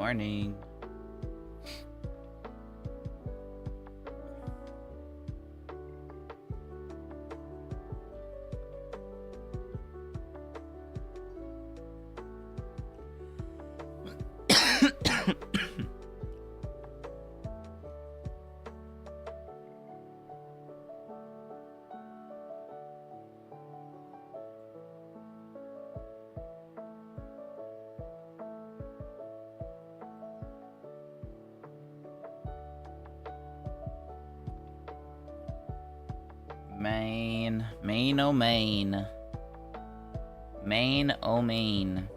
morning. Maine, oh Maine. Maine, oh Maine.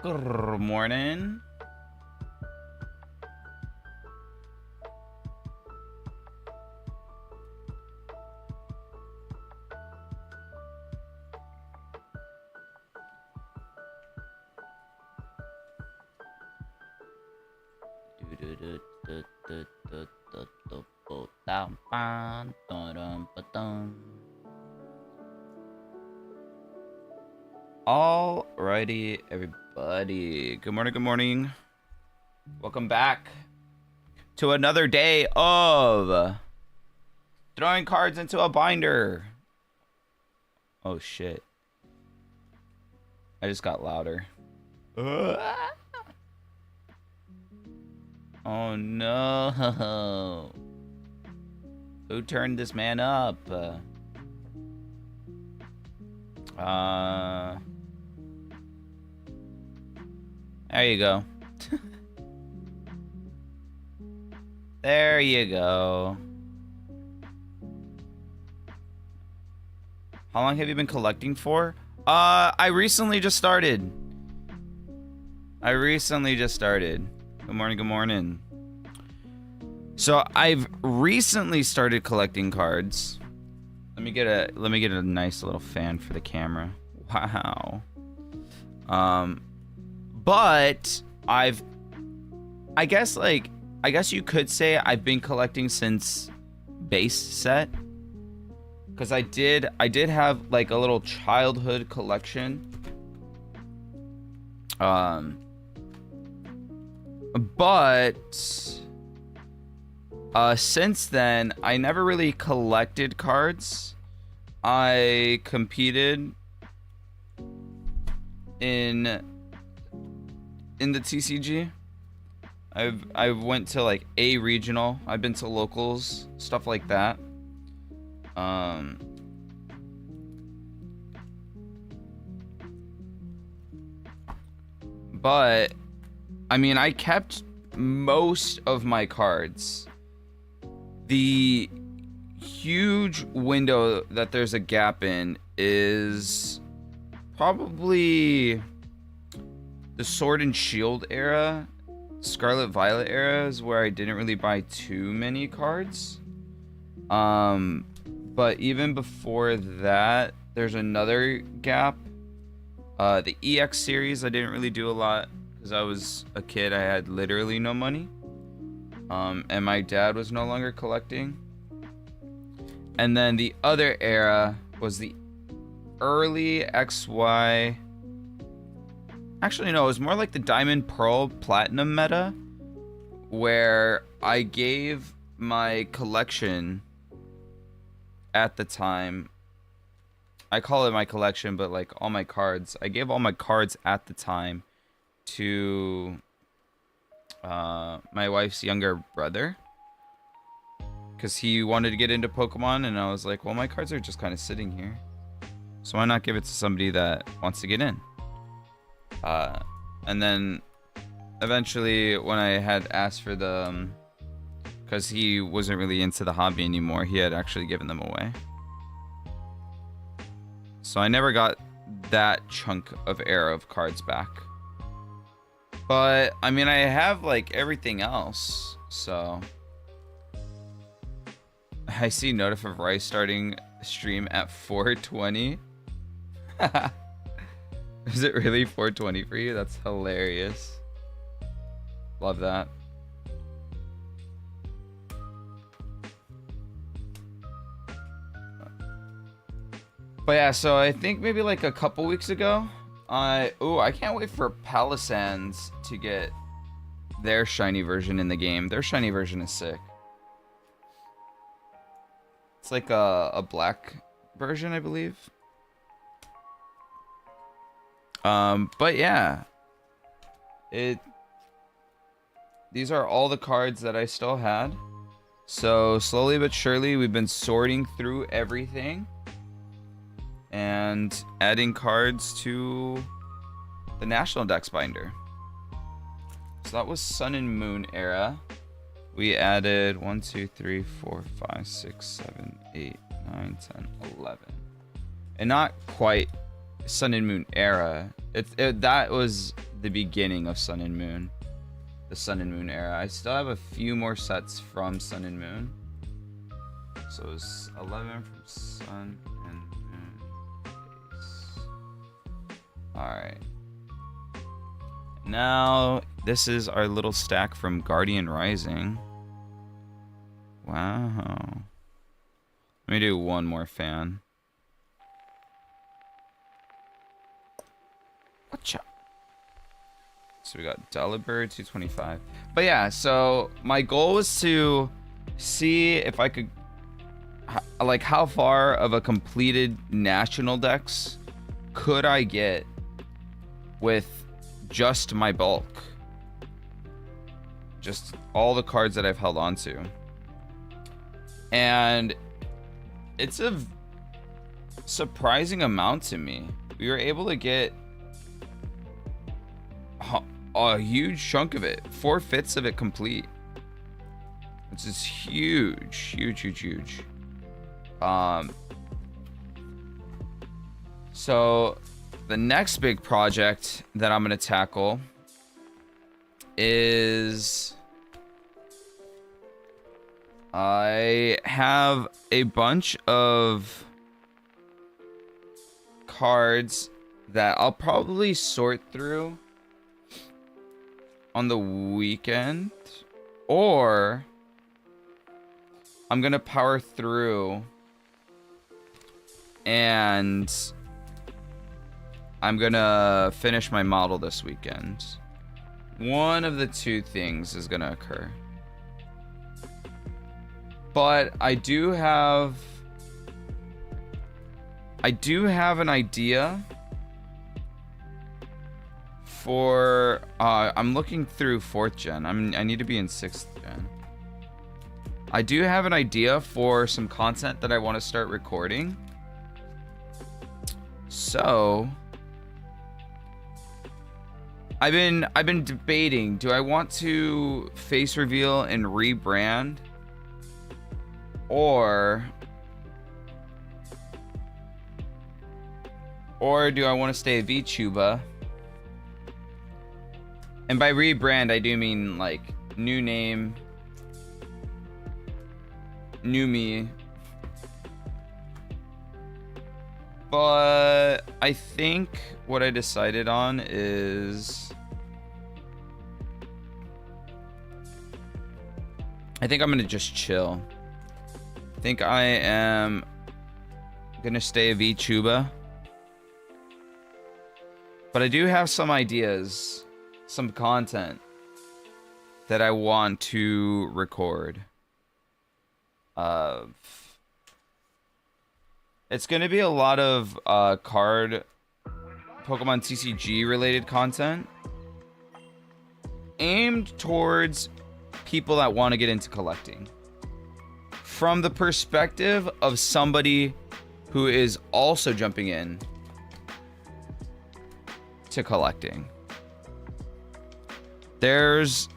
Good morning. Alrighty, everybody. Good morning, good morning. Welcome back to another day of throwing cards into a binder. Oh shit. I just got louder. Oh no. Who turned this man up? There you go. There you go. How long have you been collecting for? I recently just started. Good morning, good morning. So I've recently started collecting cards. Let me get a nice little fan for the camera. Wow. But I guess you could say I've been collecting since base set. Cause I did have like a little childhood collection. But since then, I never really collected cards. I competed in the TCG. I went to like a regional. I've been to locals, stuff like that. But I mean, I kept most of my cards. The huge window that there's a gap in is probably the Sword and Shield era. Scarlet Violet era is where I didn't really buy too many cards. But even before that, there's another gap. The EX series, I didn't really do a lot because I was a kid. I had literally no money. And my dad was no longer collecting. And then the other era was the early XY. Actually, no, it was more like the Diamond, Pearl, Platinum meta, where I gave my collection at the time. I call it my collection, but like all my cards. I gave all my cards at the time to my wife's younger brother. Because he wanted to get into Pokemon, and I was like, well, my cards are just kind of sitting here. So why not give it to somebody that wants to get in? And then eventually when I had asked for the, because he wasn't really into the hobby anymore, he had actually given them away. So I never got that chunk of era of cards back. But I mean, I have like everything else. So I see Notif of Rice starting stream at 4:20. Is it really 420 for you? That's hilarious. Love that. But yeah, so I think maybe like a couple weeks ago, I can't wait for Palisand's to get their shiny version in the game. Their shiny version is sick. It's like a black version, I believe. But yeah, these are all the cards that I still had. So slowly but surely, we've been sorting through everything and adding cards to the National Dex binder. So that was Sun and Moon era. We added 1, 2, 3, 4, 5, 6, 7, 8, 9, 10, 11. And not quite Sun and Moon era. That was the beginning of Sun and Moon. The Sun and Moon era. I still have a few more sets from Sun and Moon. So it's 11 from Sun and Moon base. Alright. Now, this is our little stack from Guardian Rising. Wow. Let me do one more fan. Watcha. So we got Delibird 225. But yeah, so my goal was to see if I could, like, how far of a completed National Dex could I get with just my bulk. Just all the cards that I've held on to. And it's a surprising amount to me. We were able to get a huge chunk of it, 4/5 of it complete, which is huge. So the next big project that I'm gonna tackle is I have a bunch of cards that I'll probably sort through on the weekend, or I'm gonna power through and I'm gonna finish my model this weekend. One of the two things is gonna occur. But I do have an idea for I'm looking through 4th gen. I need to be in 6th gen. I do have an idea for some content that I want to start recording. So I've been debating, do I want to face reveal and rebrand, or do I want to stay a VTuber? And by rebrand, I do mean like new name, new me. But I think what I decided on is I think I'm gonna just chill. I think I am gonna stay a VTuber. But I do have some ideas, some content that I want to record. It's gonna be a lot of card Pokemon TCG related content aimed towards people that want to get into collecting from the perspective of somebody who is also jumping in to collecting. There's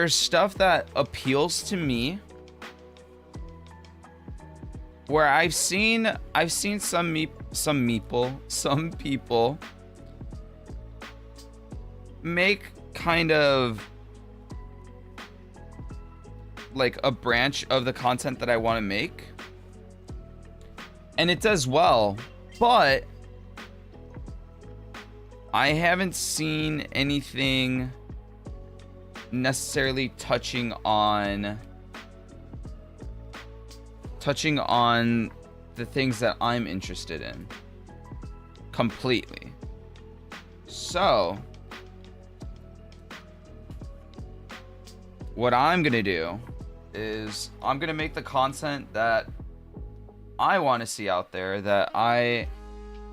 stuff that appeals to me where I've seen some people make kind of like a branch of the content that I want to make, and it does well, but I haven't seen anything necessarily touching on the things that I'm interested in completely. So what I'm gonna do is I'm gonna make the content that I want to see out there that I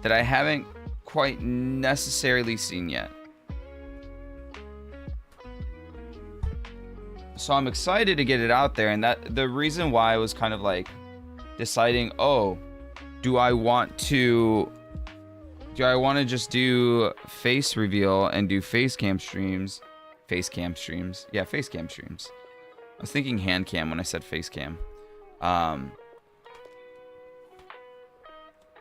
haven't quite necessarily seen yet. So I'm excited to get it out there, and that the reason why I was kind of like deciding, oh, do I want to just do face reveal and do face cam streams? Yeah, face cam streams. I was thinking hand cam when I said face cam. The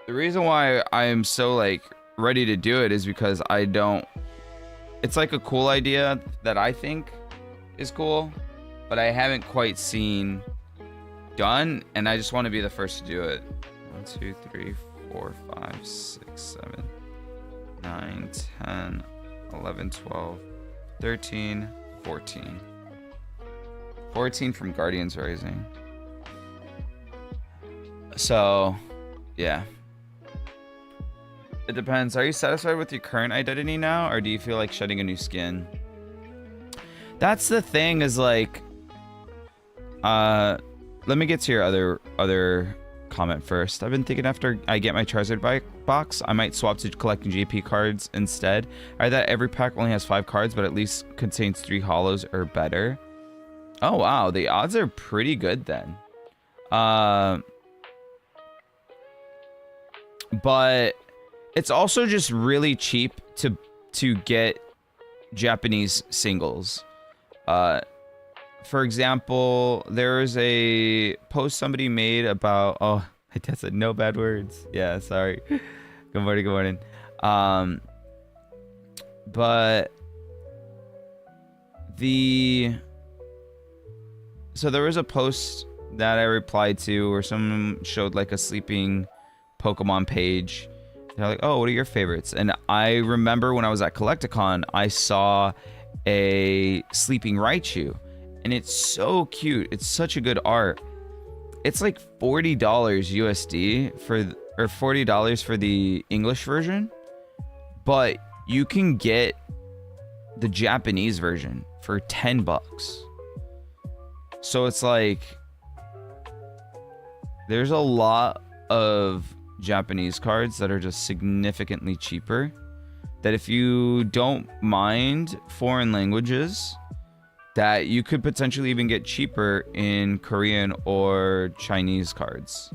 reason why I am so like ready to do it is because it's like a cool idea that I think is cool, but I haven't quite seen done, and I just want to be the first to do it. 1, 2, 3, 4, 5, 6, 7, 9, 10, 11, 12, 13, 14. 14 from Guardians Rising. So, yeah. It depends. Are you satisfied with your current identity now, or do you feel like shedding a new skin? That's the thing, is like, let me get to your other comment first. I've been thinking after I get my Charizard box, I might swap to collecting JP cards instead. I that every pack only has 5 cards, but at least contains 3 holos or better. Oh wow, the odds are pretty good then. But it's also just really cheap to get Japanese singles. For example, there is a post somebody made about, oh, my dad said no bad words. Yeah, sorry. Good morning. But so there was a post that I replied to where someone showed like a sleeping Pokemon page. They're like, oh, what are your favorites? And I remember when I was at Collecticon, I saw a sleeping Raichu, and it's so cute. It's such a good art. It's like $40 USD or $40 for the English version, but you can get the Japanese version for $10. So it's like there's a lot of Japanese cards that are just significantly cheaper, that if you don't mind foreign languages, that you could potentially even get cheaper in Korean or Chinese cards.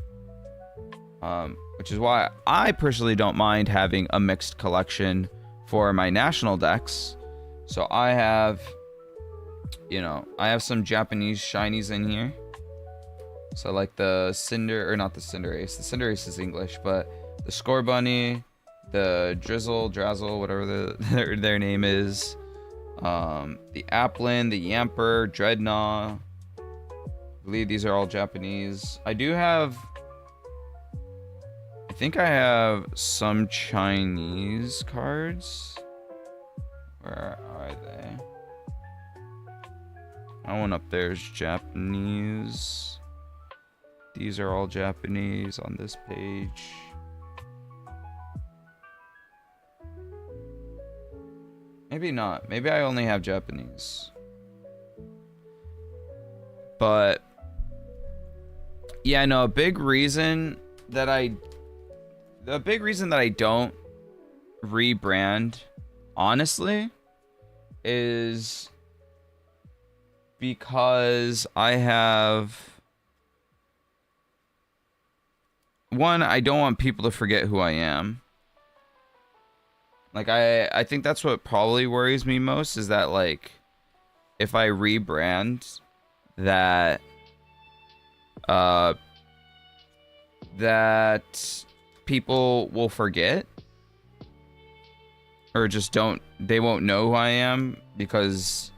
Which is why I personally don't mind having a mixed collection for my national decks. So I have some Japanese shinies in here. So like the not the Cinderace. The Cinderace is English, but the Scorbunny, the Drazzle, whatever their name is. The Applin, the Yamper, Dreadnought. I believe these are all Japanese. I think I have some Chinese cards. Where are they? That one up there is Japanese. These are all Japanese on this page. Maybe not. Maybe I only have Japanese. But yeah, no, a big reason that I don't rebrand, honestly, is because I don't want people to forget who I am. Like, I think that's what probably worries me most, is that, like, if I rebrand, that people will forget, or just they won't know who I am, because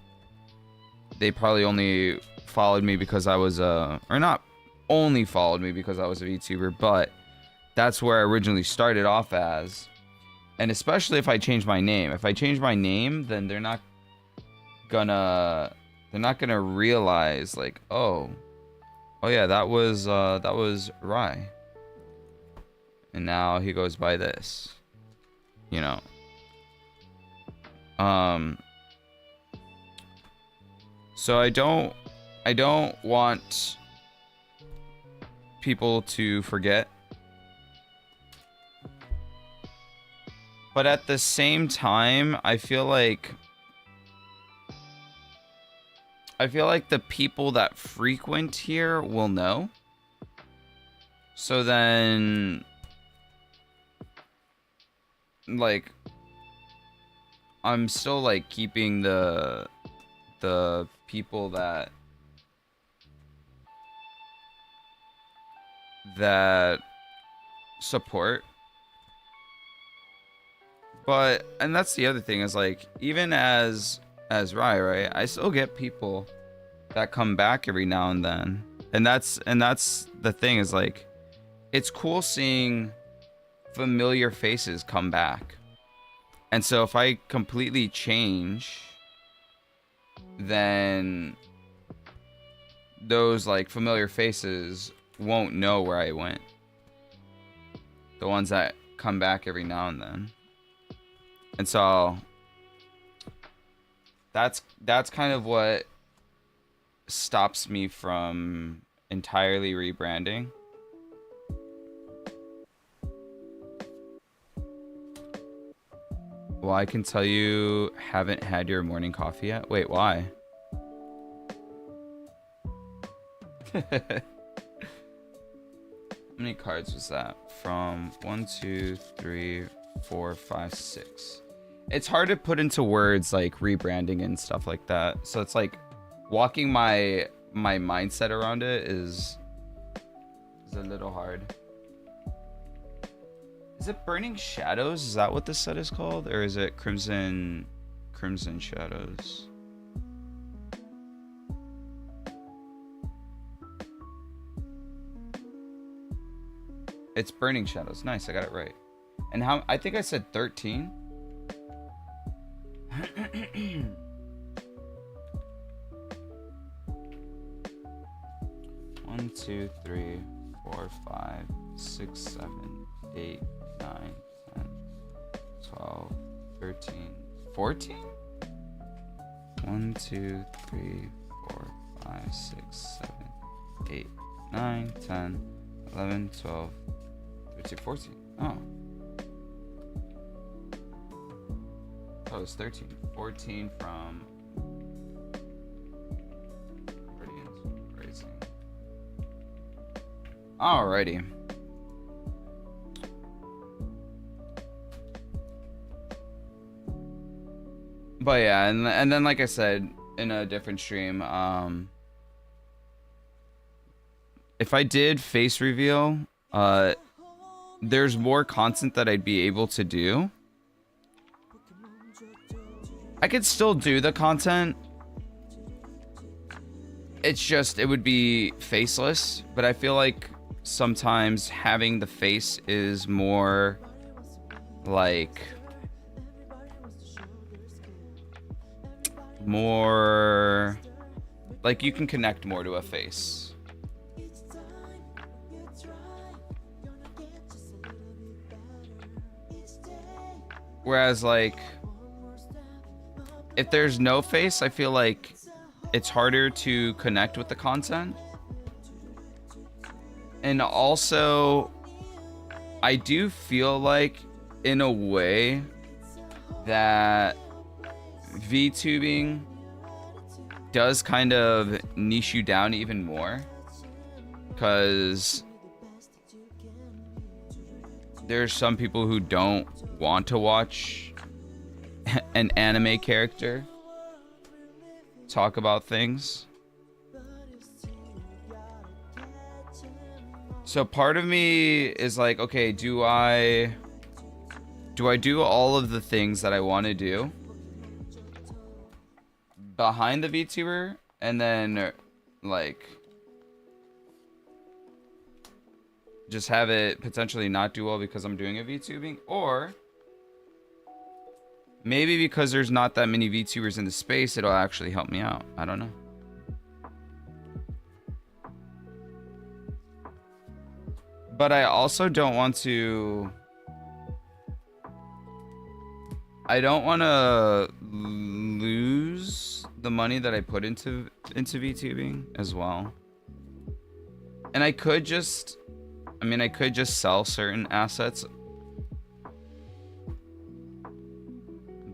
they probably only followed me because I was or not only followed me because I was a VTuber, but that's where I originally started off as. And especially if I change my name. If I change my name, then they're not gonna realize like, oh yeah, that was Rye. And now he goes by this. You know. So I don't want people to forget. But at the same time, I feel like the people that frequent here will know. So then, like, I'm still like keeping the people that support. But, and that's the other thing is like, even as Rai, right, I still get people that come back every now and then. And that's the thing is like, it's cool seeing familiar faces come back. And so if I completely change, then those like familiar faces won't know where I went. The ones that come back every now and then. And so that's kind of what stops me from entirely rebranding. Well, I can tell you haven't had your morning coffee yet. Wait, why? How many cards was that? From 1, 2, 3, 4, 5, 6. It's hard to put into words like rebranding and stuff like that. So it's like walking my mindset around it is a little hard. Is it Burning Shadows? Is that what this set is called? Or is it Crimson Shadows? It's Burning Shadows. Nice, I got it right. And how? I think I said 13. 1, 2, 3, 4, 5, 6, 7, 8, 9, 10, 12, 13, 14? 1, 2, 3, 4, 5, 6, 7, 8, 9, 10, 11, 12, 13, 14. Oh. Oh, it's 13. 14 from Guardians Rising. Alrighty. But yeah, and then like I said in a different stream, if I did face reveal, there's more content that I'd be able to do. I could still do the content. It's just, it would be faceless, but I feel like sometimes having the face is more like you can connect more to a face. Whereas like if there's no face, I feel like it's harder to connect with the content. And also, I do feel like, in a way, that VTubing does kind of niche you down even more. Because there's some people who don't want to watch an anime character talk about things. So part of me is like, okay, do I do all of the things that I want to do behind the VTuber and then like just have it potentially not do well because I'm doing a VTubing, or Maybe because there's not that many VTubers in the space, it'll actually help me out. I don't know. But I also don't want to... I don't want to lose the money that I put into VTubing as well. And I could just... I mean, I could just sell certain assets.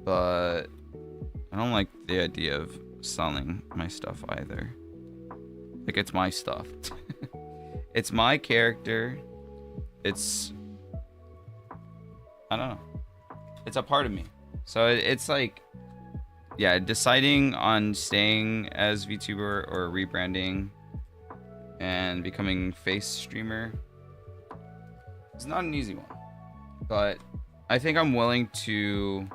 But I don't like the idea of selling my stuff either. Like, it's my stuff. It's my character. It's... I don't know. It's a part of me. So it's like... Yeah, deciding on staying as VTuber or rebranding and becoming face streamer is not an easy one. But I think I'm willing to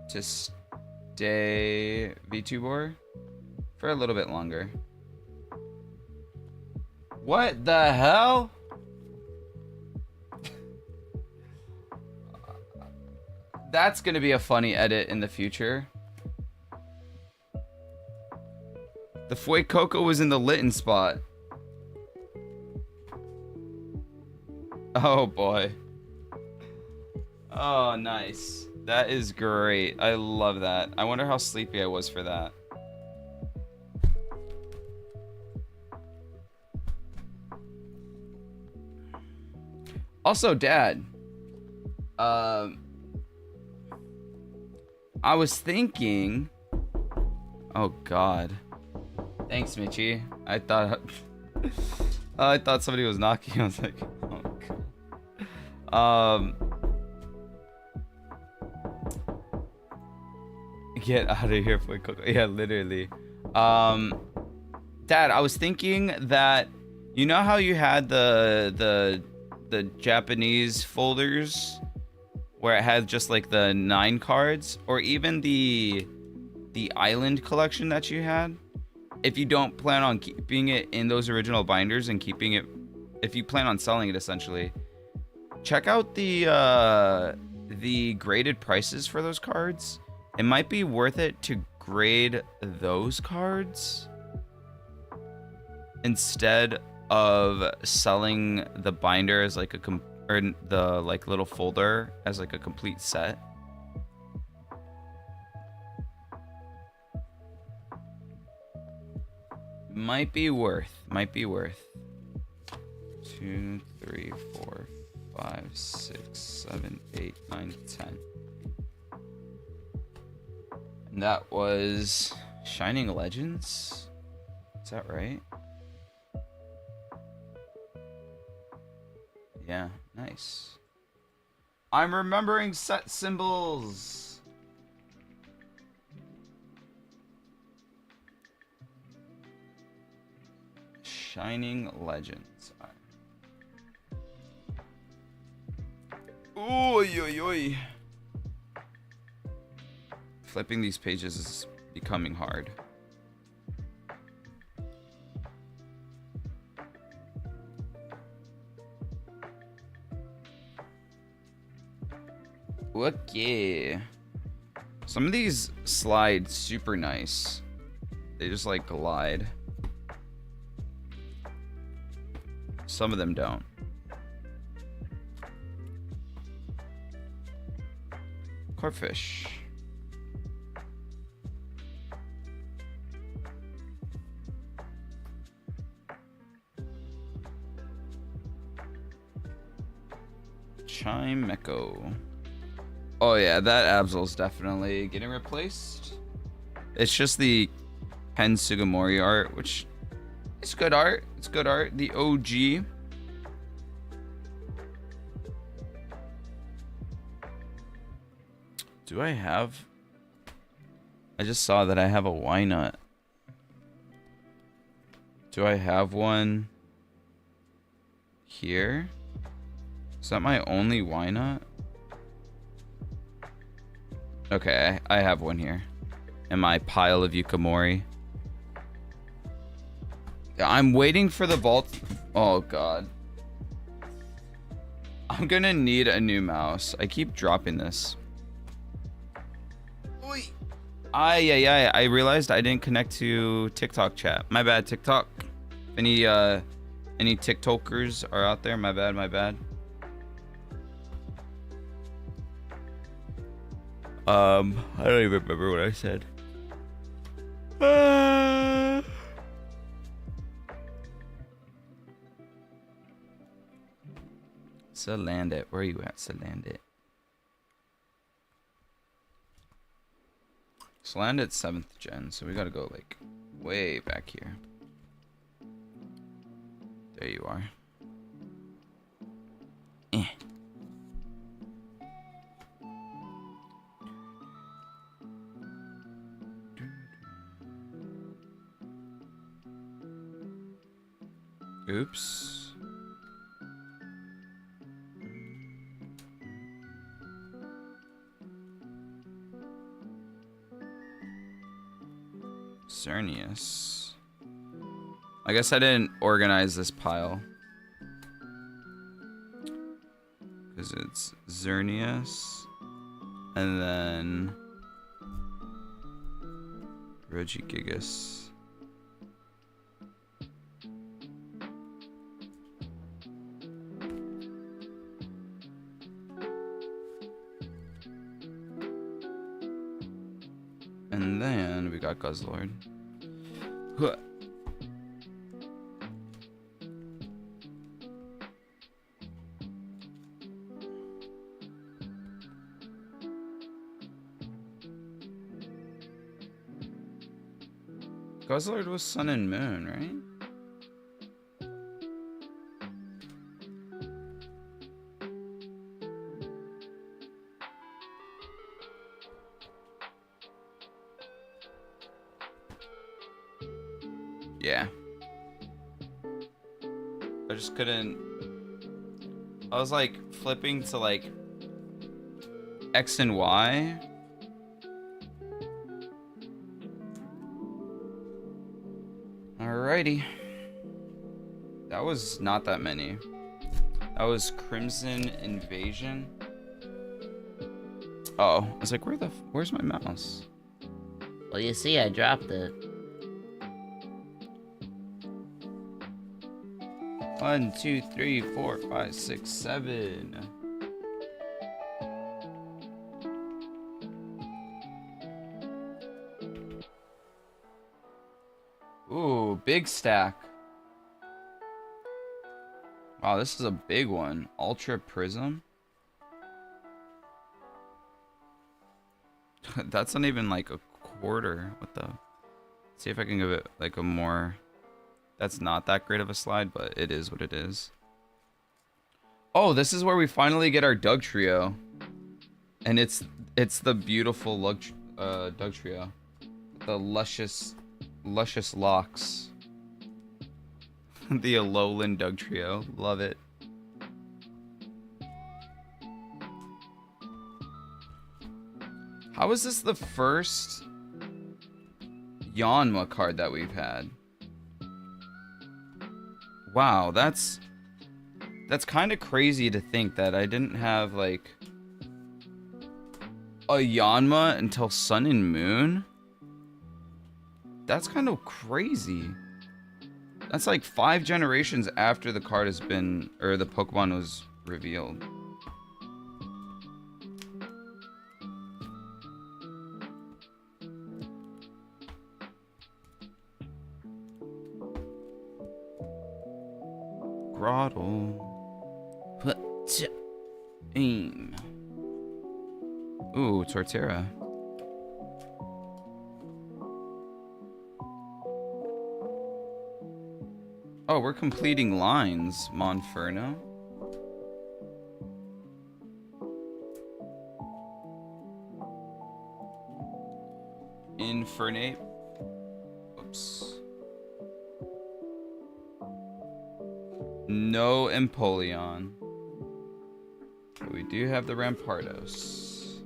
stay VTuber for a little bit longer. What the hell? That's gonna be a funny edit in the future. The Fue Coco was in the Litten spot. Oh boy. Oh, nice. That is great. I love that. I wonder how sleepy I was for that. Also, Dad. I was thinking... Oh, God. Thanks, Mitchie. I thought... I thought somebody was knocking. I was like, oh, God. Get out of here, Fue Coco. Yeah, literally. Dad, I was thinking that... You know how you had the Japanese folders where it had just like the 9 cards, or even the island collection that you had? If you don't plan on keeping it in those original binders and keeping it, if you plan on selling it essentially, check out the graded prices for those cards. It might be worth it to grade those cards instead of selling the binder as like or the like little folder as like a complete set. Might be worth 2, 3, 4, 5, 6, 7, 8, 9, 10. And that was Shining Legends. Is that right? Yeah, nice. I'm remembering set symbols. Shining Legends. Oy, oy, oy. Flipping these pages is becoming hard. Okay. Some of these slide super nice. They just like glide. Some of them don't. Corphish. Chimeco. Oh yeah, that Absol's definitely getting replaced. It's just the Ken Sugimori art, which is good art. It's good art. The OG. Do I have... I just saw that I have a Why Not. Do I have one here? Is that my only Why Not? Okay, I have one here. In my pile of Yukamori. I'm waiting for the vault. Oh, God. I'm gonna need a new mouse. I keep dropping this. Oi. I realized I didn't connect to TikTok chat. My bad, TikTok. If any TikTokers are out there, my bad, my bad. I don't even remember what I said. Salandit, where are you at, Salandit? Salandit's 7th gen, so we gotta go like way back here. There you are. Eh. Oops. Xerneas. I guess I didn't organize this pile. Because it's Xerneas. And then Regigigas. And then we got Guzzlord. Huh. Guzzlord was Sun and Moon, right? Yeah. I just couldn't. I was like flipping to like X and Y. Alrighty. That was not that many. That was Crimson Invasion. Oh, I was like, where's my mouse? Well, you see, I dropped it. 1, 2, 3, 4, 5, 6, 7. Ooh, big stack. Wow, this is a big one. Ultra Prism. That's not even like a quarter. What the? See if I can give it like a more. That's not that great of a slide, but it is what it is. Oh, this is where we finally get our Doug trio. And it's the beautiful Doug trio. The luscious locks. The Alolan Doug trio. Love it. How is this the first Yanma card that we've had? Wow, that's kind of crazy to think that I didn't have like a Yanma until Sun and Moon. That's kind of crazy. That's like 5 generations after the card has been, or the Pokemon was revealed. Grottle. Aim. Ooh, Torterra. Oh, we're completing lines, Monferno. Infernape. Oops. No Empoleon. But we do have the Rampardos.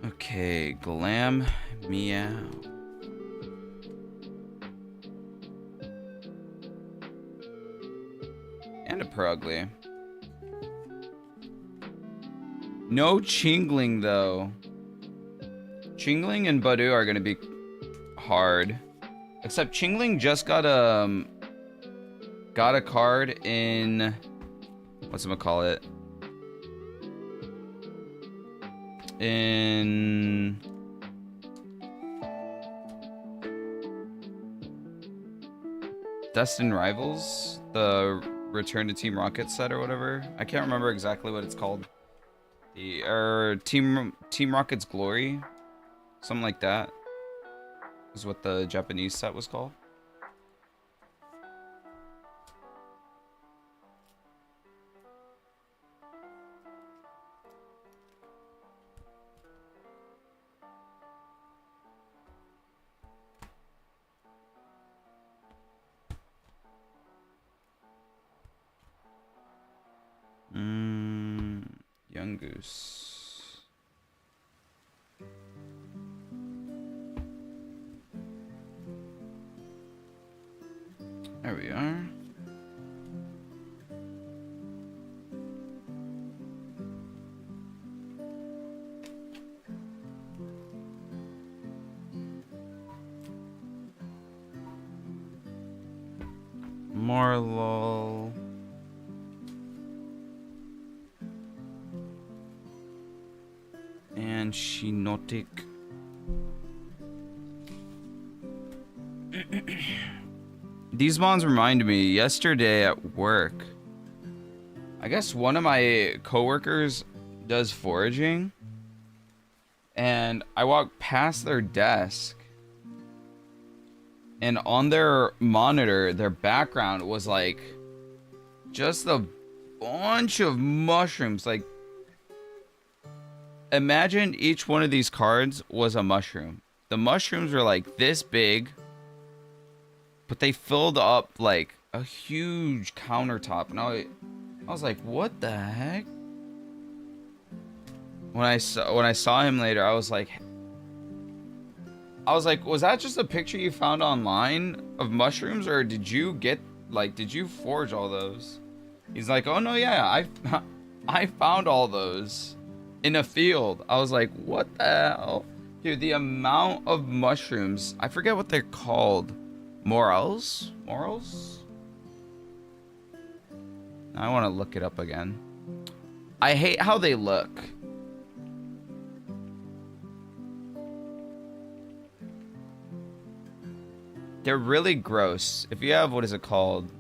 Okay, Glam Meow. super ugly. No Chingling though. Chingling and Badu are gonna be hard. Except Chingling just got a card in whatchamacallit? In Destined Rivals, the Return to Team Rocket set or whatever. I can't remember exactly what it's called. Team Rocket's Glory, something like that, is what the Japanese set was called. Young Goose. There we are. Marlol. And Shinotic. These mons remind me, yesterday at work, I guess one of my coworkers does foraging, and I walked past their desk, and on their monitor, their background was like just a bunch of mushrooms. Like, imagine each one of these cards was a mushroom. The mushrooms were like this big, but they filled up like a huge countertop. And I was like, what the heck? When I saw him later, I was like, was that just a picture you found online of mushrooms, or did you forge all those? He's like, oh no, yeah, I found all those in a field. I was like, what the hell? Dude, the amount of mushrooms, I forget what they're called. Morels? I want to look it up again. I hate how they look. They're really gross. If you have, what is it called?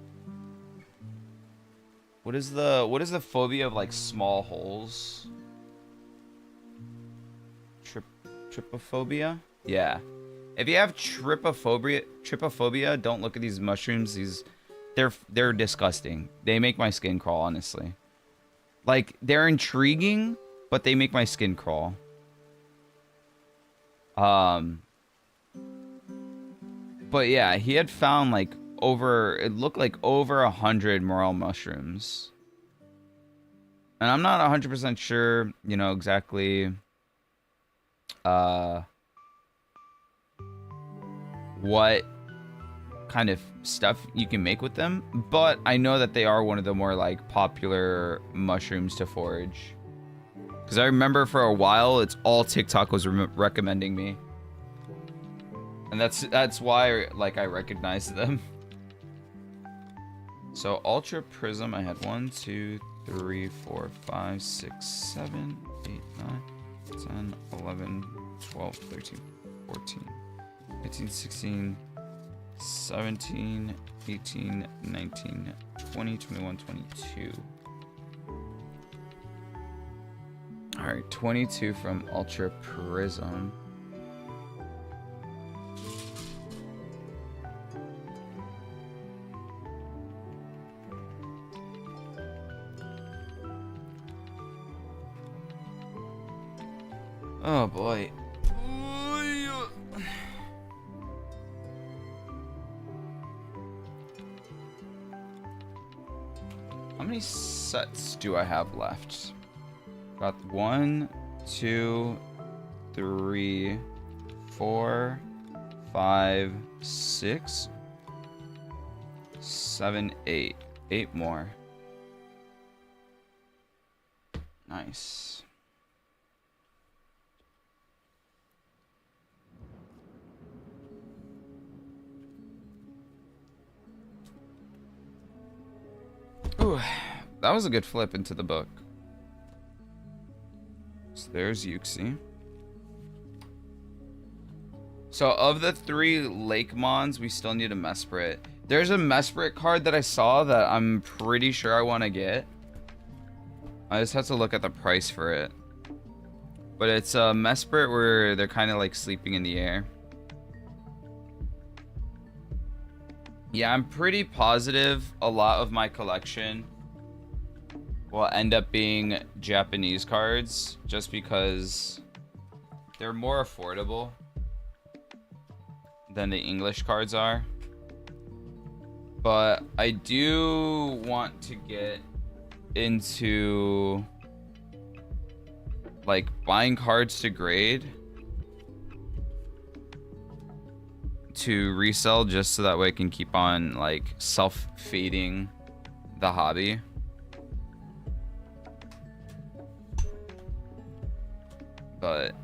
What is the phobia of like small holes? Trypophobia? Yeah. If you have trypophobia, don't look at these mushrooms. They're disgusting. They make my skin crawl, honestly. Like, they're intriguing, but they make my skin crawl. But yeah, he had found like it looked like over 100 morel mushrooms. And I'm not 100% sure, exactly what kind of stuff you can make with them, but I know that they are one of the more like popular mushrooms to forage. Because I remember for a while, it's all TikTok was recommending me. And that's why like I recognized them. So Ultra Prism, I had 1, 2, 3, 4, 5, 6, 7, 8, 9, 10, 11, 12, 13, 14, 15, 16, 17, 18, 19, 20, 21, 22. Alright, 22 from Ultra Prism. Oh boy. How many sets do I have left? Got 1, 2, 3, 4, 5, 6, 7, 8. 8 more. Nice. Ooh, that was a good flip into the book. So there's Yuxi. So of the 3 Lake Mons, we still need a Mesprit. There's a Mesprit card that I saw that I'm pretty sure I want to get. I just have to look at the price for it. But it's a Mesprit where they're kind of like sleeping in the air. Yeah, I'm pretty positive a lot of my collection will end up being Japanese cards just because they're more affordable than the English cards are. But I do want to get into like buying cards to grade to resell just so that way I can keep on like self-feeding the hobby. But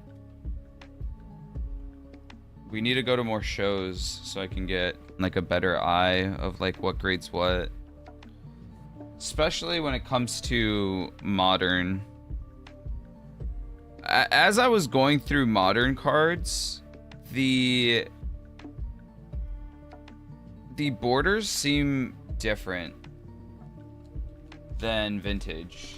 we need to go to more shows so I can get like a better eye of like what grades what, especially when it comes to modern. As I was going through modern cards, the borders seem different than vintage.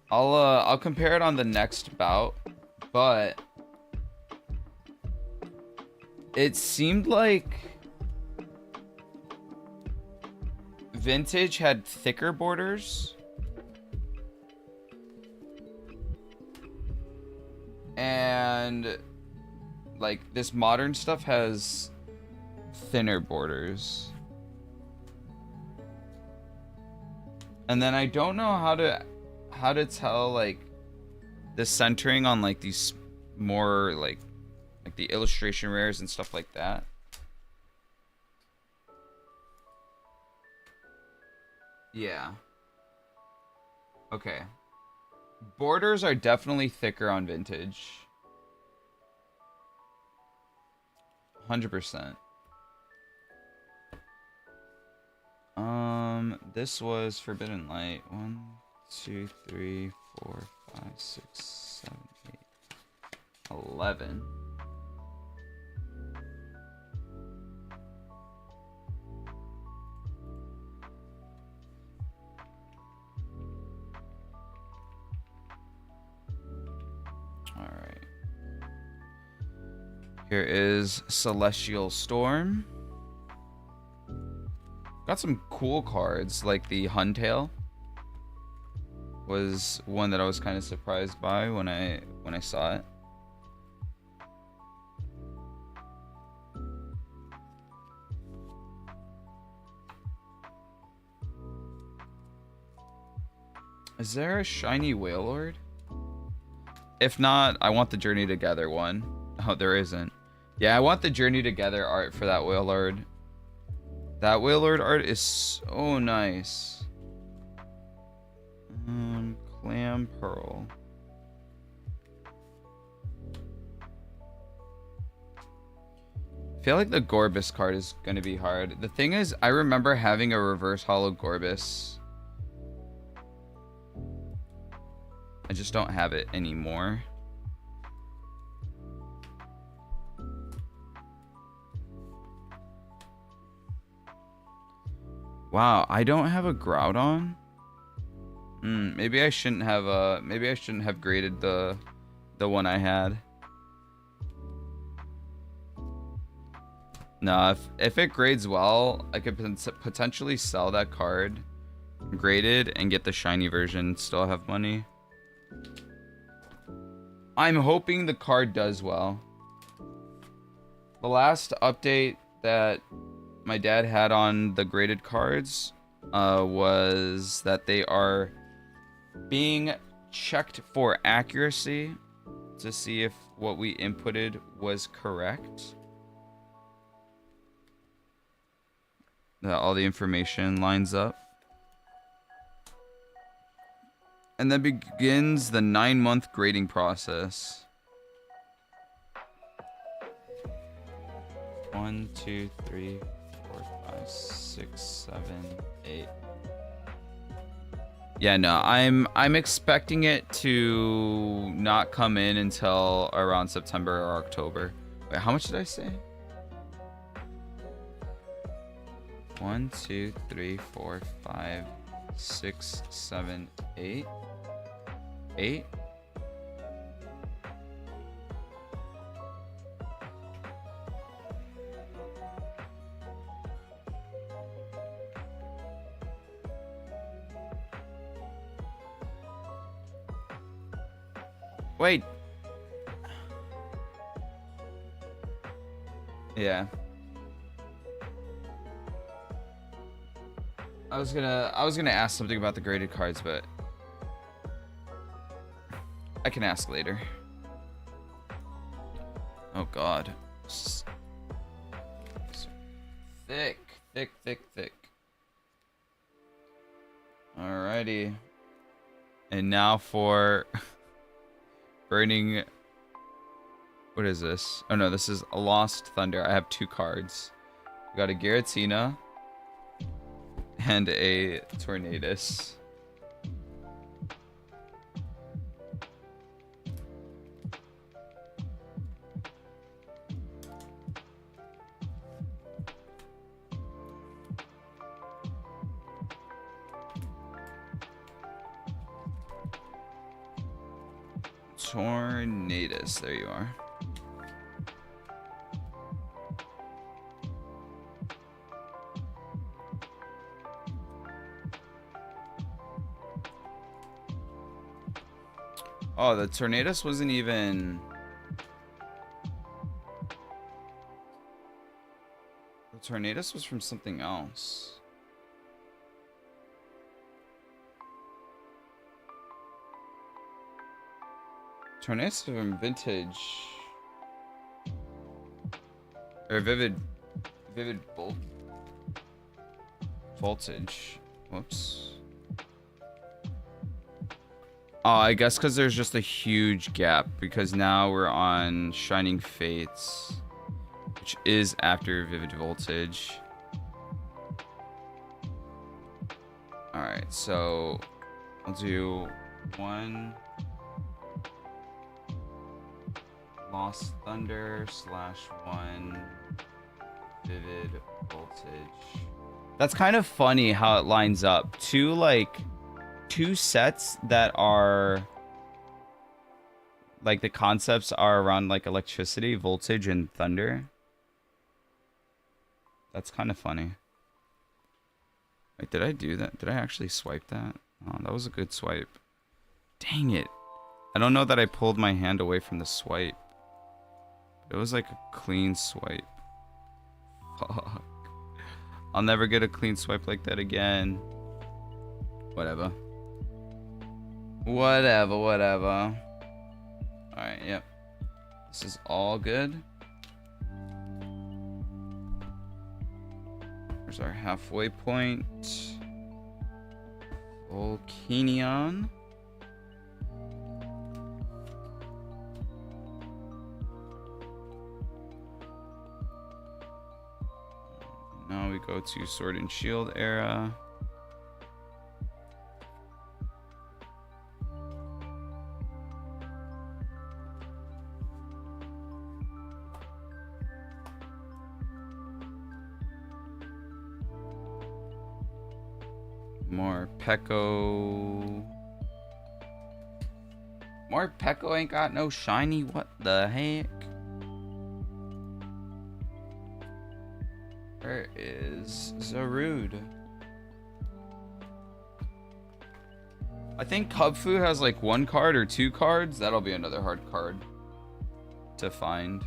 I'll compare it on the next bout, but it seemed like vintage had thicker borders and like this modern stuff has thinner borders. And then I don't know how to tell like the centering on like these more like the illustration rares and stuff like that. Yeah. Okay. Borders are definitely thicker on vintage. 100%. This was Forbidden Light. 1, 2, 3, 4, 5, 6, 7, 8, 11. All right. Here is Celestial Storm. Got some cool cards, like the Huntail was one that I was kind of surprised by when I saw it. Is there a shiny Wailord? If not, I want the Journey Together one. Oh, there isn't. Yeah, I want the Journey Together art for that Wailord. That Wailord art is so nice. Clam Pearl. I feel like the Gorbis card is going to be hard. The thing is, I remember having a reverse holo Gorbis. I just don't have it anymore. Wow, I don't have a Groudon. Maybe I shouldn't have graded the one I had. No, if it grades well, I could potentially sell that card graded and get the shiny version, still have money. I'm hoping the card does well. The last update that my dad had on the graded cards was that they are being checked for accuracy to see if what we inputted was correct. That all the information lines up. And then begins the 9-month grading process. 1, 2, 3, 4, 5, 6, 7, 8. Yeah, no, I'm expecting it to not come in until around September or October. Wait, how much did I say? 1, 2, 3, 4, 5, 6, 7, 8. 8? Wait. Yeah. I was gonna ask something about the graded cards, but I can ask later. Oh god. Thick, thick, thick, thick. Alrighty. And now for burning. What is this? Oh no, this is a Lost Thunder. I have 2 cards. We got a Giratina and a Tornadus. Tornadus, there you are. Oh, the Tornadus wasn't even... The Tornadus was from something else. Tornadus from Vintage. Or Vivid Voltage. Whoops. Oh, I guess because there's just a huge gap, because now we're on Shining Fates, which is after Vivid Voltage. Alright, so I'll do 1 Lost Thunder / 1 Vivid Voltage. That's kind of funny how it lines up. Two sets that are like the concepts are around like electricity, voltage, and thunder. That's kind of funny. Wait, did I do that? Did I actually swipe that? Oh, that was a good swipe. Dang it. I don't know that I pulled my hand away from the swipe. It was like a clean swipe. Fuck. I'll never get a clean swipe like that again. Whatever. Whatever. Alright, yep. This is all good. There's our halfway point. Volcanion. Now we go to Sword and Shield era. Morpeko ain't got no shiny. What the heck? Where is Zarude? I think Kubfu has like 1 card or 2 cards. That'll be another hard card to find.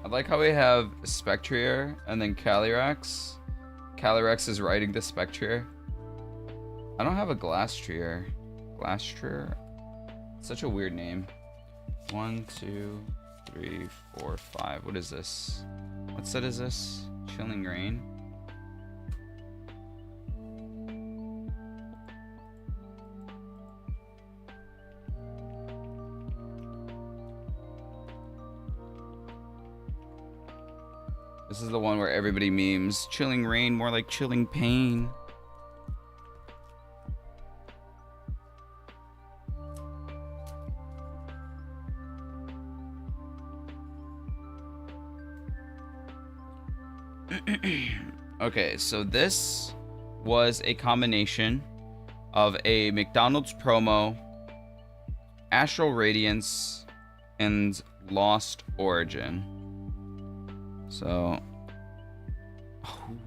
I like how we have Spectrier and then Calyrex. Calyrex is riding the Spectrier. I don't have a Glasstrier. Glasstrier? Such a weird name. 1, 2, 3, 4, 5. What is this? What set is this? Chilling Rain. This is the one where everybody memes. Chilling Rain, more like chilling pain. Okay, so this was a combination of a McDonald's promo, Astral Radiance, and Lost Origin. So,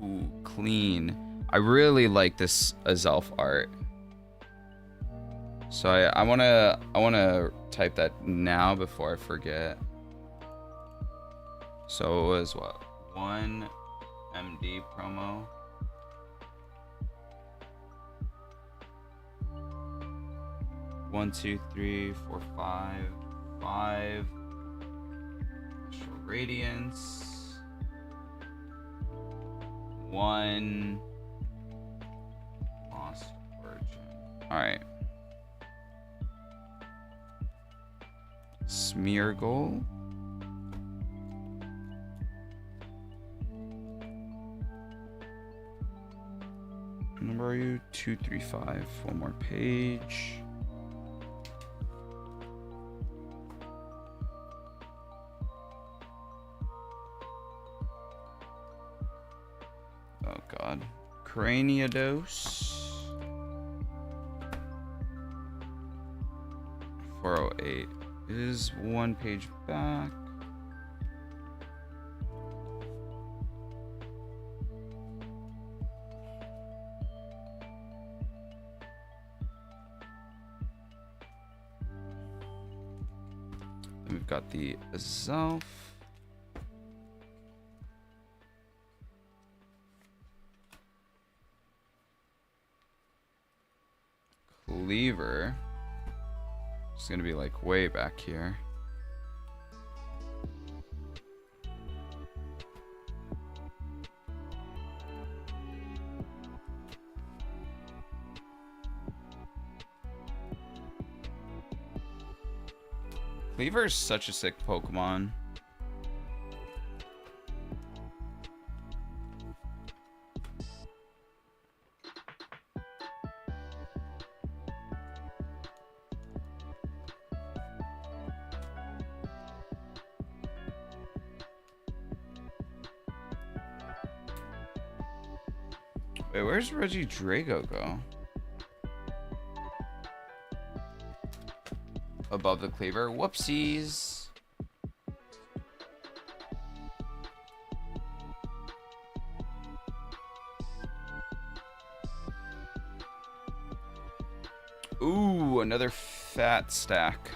ooh, clean. I really like this Azelf art. So I wanna type that now before I forget. So it was what, 1 MD promo. One, two, three, four, five. Astral Radiance. 1 Lost Origin. Alright. Smeargle. Number are you? 235. One more page. Oh god. Craniados. 408 is 1 page back. Then we've got the Azelf. Cleaver. It's gonna be like way back here. Cleaver is such a sick Pokemon. Wait, where's Reggie Drago go? Above the Cleaver. Whoopsies. Ooh, another fat stack.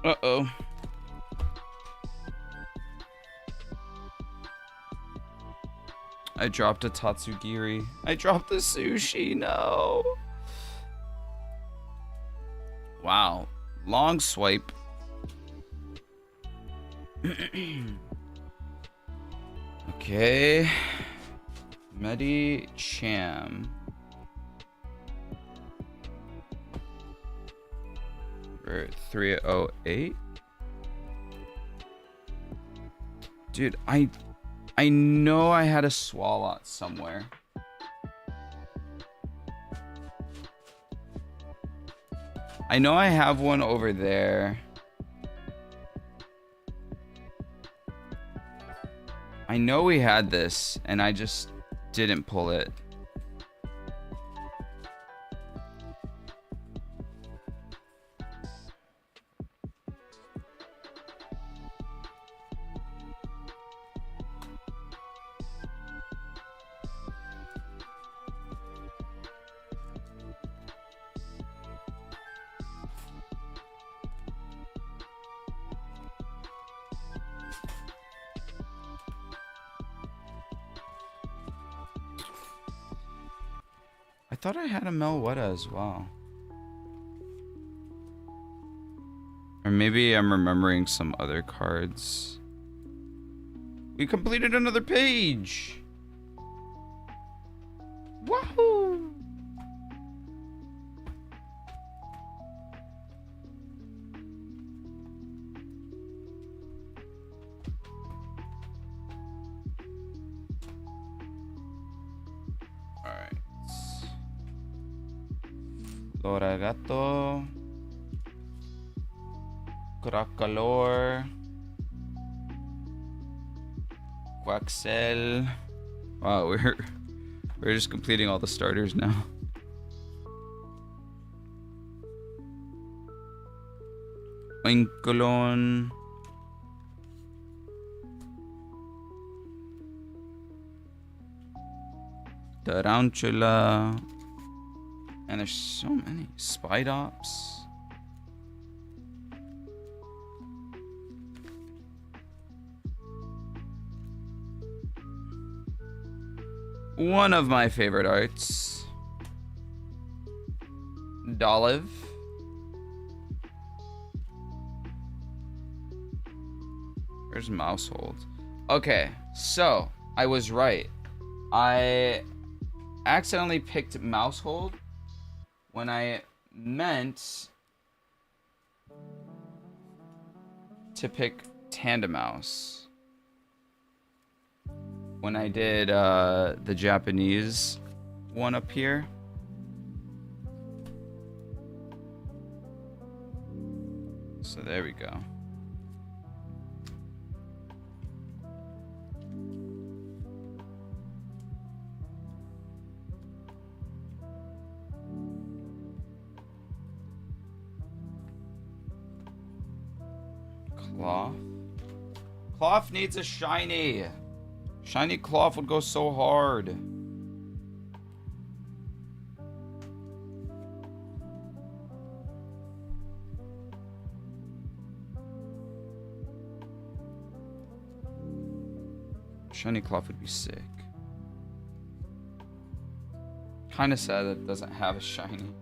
Uh-oh. I dropped a Tatsugiri. I dropped the sushi. No. Wow. Long swipe. Okay. Medicham. 308. Dude, I know I had a Swalot somewhere. I know I have one over there. I know we had this, and I just didn't pull it. I thought I had a Melwetta as well. Or maybe I'm remembering some other cards. We completed another page! Wahoo! Alright. Loragato. Crackalor. Quaxel. Wow, we're just completing all the starters now. Oinkolon. Tarantula. And there's so many. Spidops. One of my favorite arts. Dolive. Where's Mousehold? Okay, so I was right. I accidentally picked Mousehold when I meant to pick Tandemouse. When I did the Japanese one up here. So there we go. Cloth. Cloth needs a shiny. Shiny Cloth would go so hard. Shiny Cloth would be sick. Kinda sad that it doesn't have a shiny.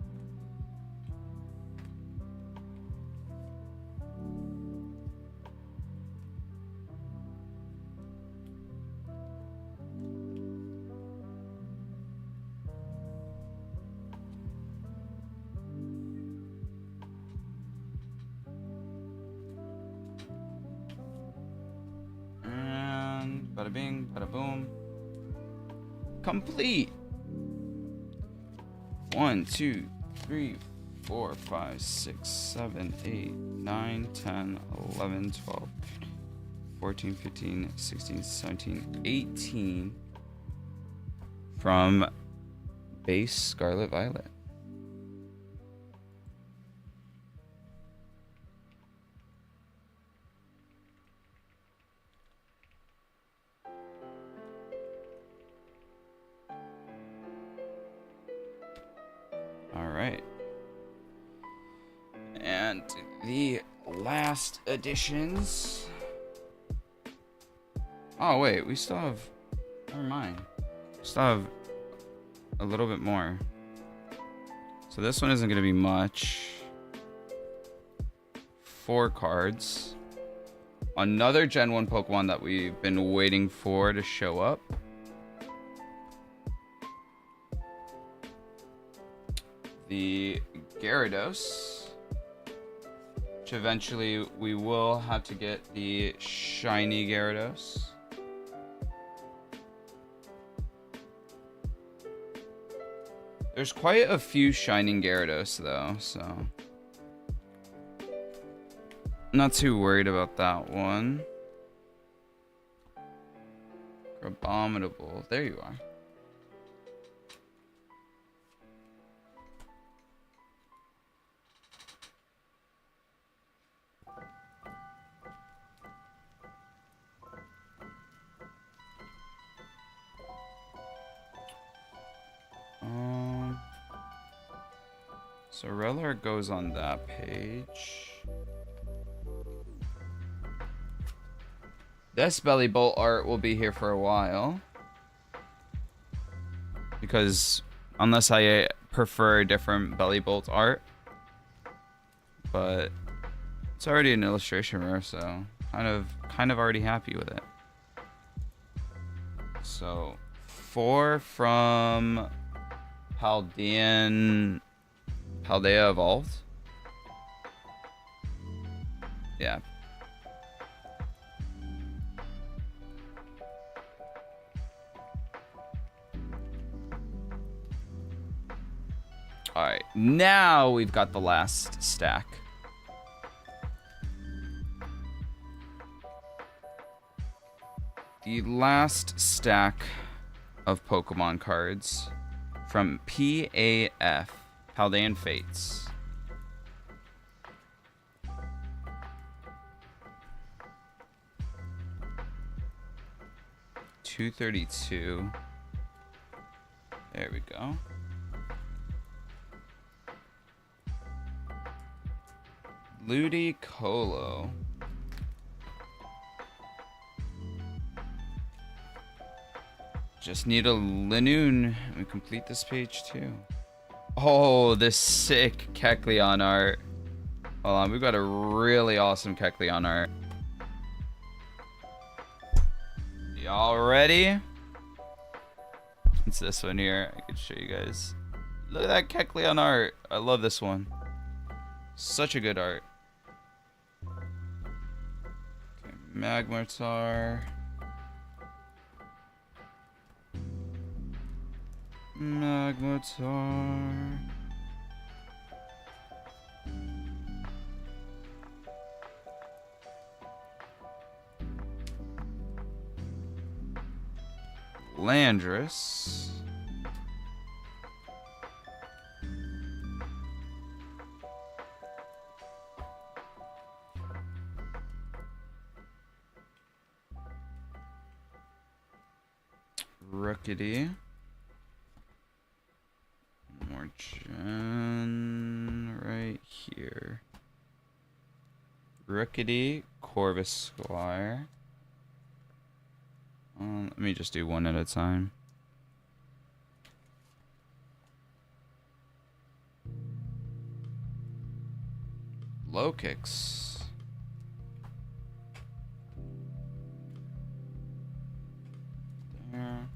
Bada bing, bada boom. Complete. 1, 2, 3, 4, 5, 6, 7, 8, 9, 10, 11, 12, 14, 15, 16, 17, 18 from base Scarlet Violet. Alright. And the last additions. Oh, wait, we still have. Never mind. We still have a little bit more. So this one isn't going to be much. 4 cards. Another Gen 1 Pokemon that we've been waiting for to show up. The Gyarados, which eventually we will have to get the shiny Gyarados. There's quite a few shining Gyarados though, so not too worried about that one. Abominable, there you are. So Rellor goes on that page. This Belly Bolt art will be here for a while. Because unless I prefer different Belly Bolt art. But It's already an illustration rare, so kind of already happy with it. So 4 from Paldea Evolved. Yeah. Alright, now we've got the last stack. The last stack of Pokemon cards from PAF, Paldean Fates. $232. There we go. Ludicolo. Just need a Linoon. We complete this page too. Oh, this sick Kecleon art. Hold on, we've got a really awesome Kecleon art. Y'all ready? It's this one here. I can show you guys. Look at that Kecleon art. I love this one. Such a good art. Okay, Magmortar. Magmortar. Landorus. Rookity. More gen right here. Rookity, Corvuscular. Let me just do one at a time. Low kicks. There.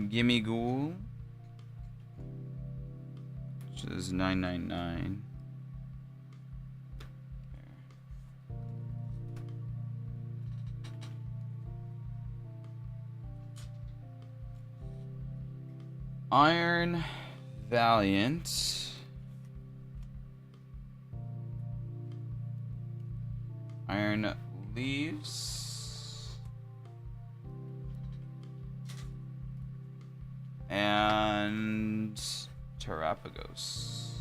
Gimme Ghoul, which is $9.99. Iron Valiant. Iron Leaves. And Terrapagos.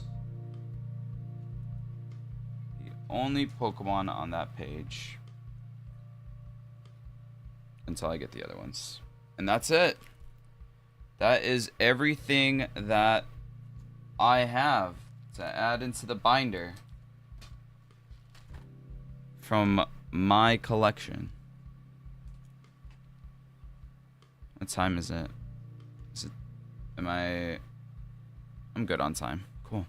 The only Pokemon on that page. Until I get the other ones. And that's it. That is everything that I have to add into the binder from my collection. What time is it? I'm good on time. Cool.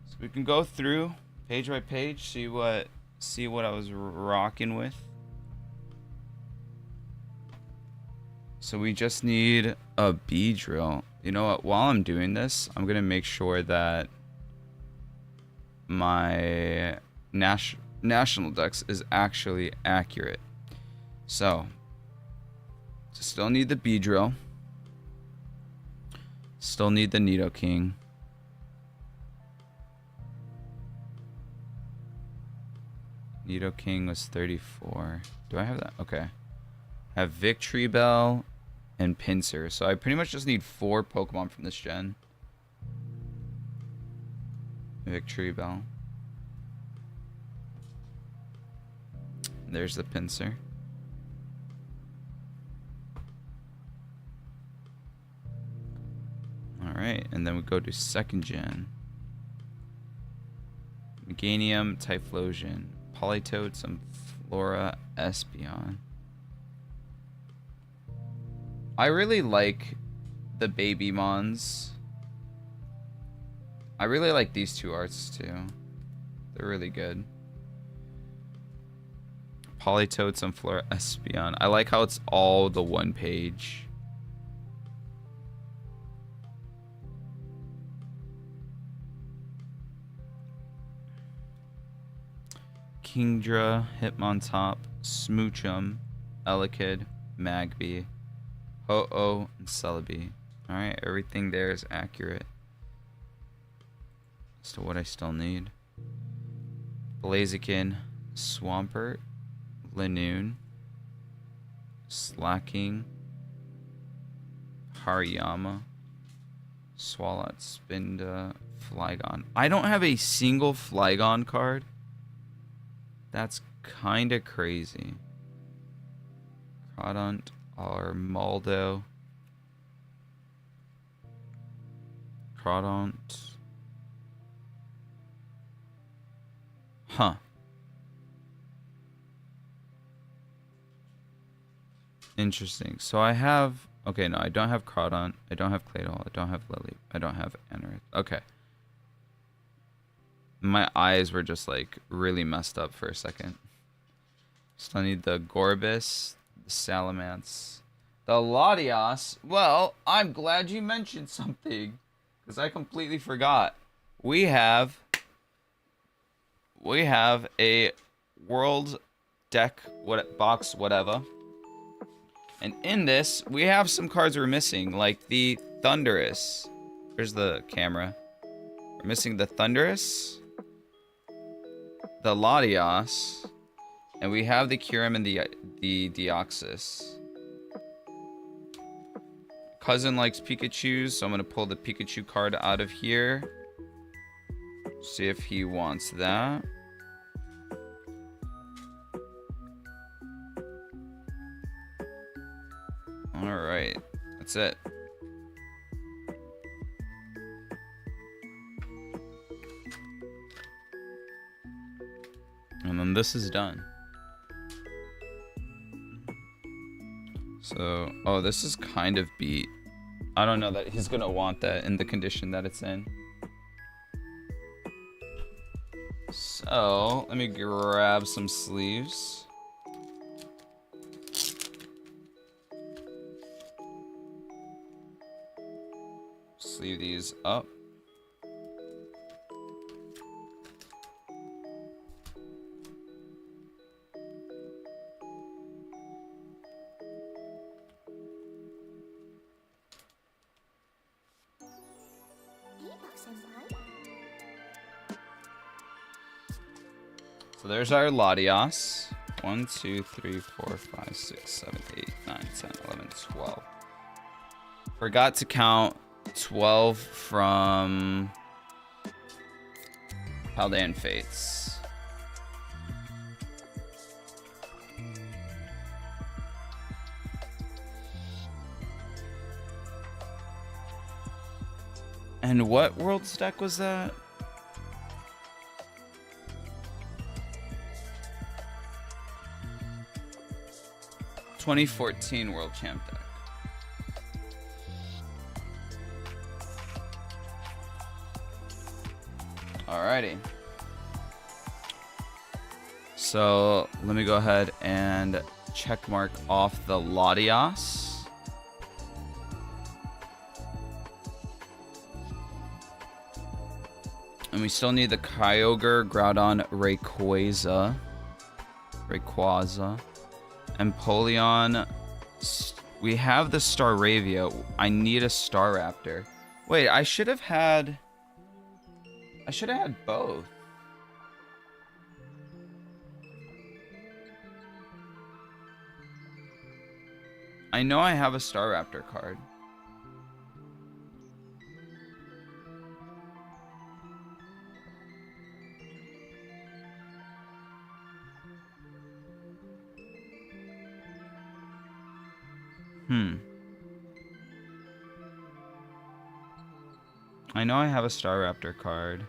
So we can go through page by page, see what I was rocking with. So we just need a Beedrill. You know what? While I'm doing this, I'm gonna make sure that my national dex is actually accurate. So still need the Beedrill. Still need the Nidoking. Nidoking was 34. Do I have that? Okay. I have Victory Bell and Pinsir. So I pretty much just need 4 Pokemon from this gen. Victory Bell. There's the Pinsir. Alright, and then we go to 2nd gen. Meganium, Typhlosion, Politoed, some Flora, Espeon. I really like the baby mons. I really like these two arts too. They're really good. Polytotes and Flora Espion. I like how it's all the one page. Kingdra, Hitmontop, Smoochum, Elekid, Magby, Ho-Oh, and Celebi. Alright, everything there is accurate. As to what I still need. Blaziken, Swampert, Linoon, Slacking, Hariyama, Swalot, Spinda, Flygon. I don't have a single Flygon card. That's kind of crazy. Crodont, Armaldo, Crodont. Huh. Interesting. So I have... Okay, no, I don't have Crodont. I don't have Claydol. I don't have Lily. I don't have Anorith. Okay. My eyes were just, like, really messed up for a second. Still need the Gorbis, the Salamence, the Latias. Well, I'm glad you mentioned something, because I completely forgot. We have a world deck box, whatever. And in this, we have some cards we're missing, like the Thundurus. Where's the camera? We're missing the Thundurus, the Latias, and we have the Kyurem and the Deoxys. Cousin likes Pikachu, so I'm gonna pull the Pikachu card out of here. See if he wants that. Alright, that's it. And then this is done. So, oh, this is kind of beat. I don't know that he's gonna want that in the condition that it's in. So, let me grab some sleeves. Sleeve these up. So there's our Latias. 1, 2, 3, 4, 5, 6, 7, 8, 9, 10, 11, 12. Forgot to count 12 from Paldean Fates. And what Worlds deck was that? (2014) World Champ deck. Alrighty. So let me go ahead and check mark off the Latias. And we still need the Kyogre, Groudon, Rayquaza, Empoleon. We have the Staravia. I need a Staraptor. Wait, I should have had both. I know I have a Staraptor card. I know I have a Staraptor card.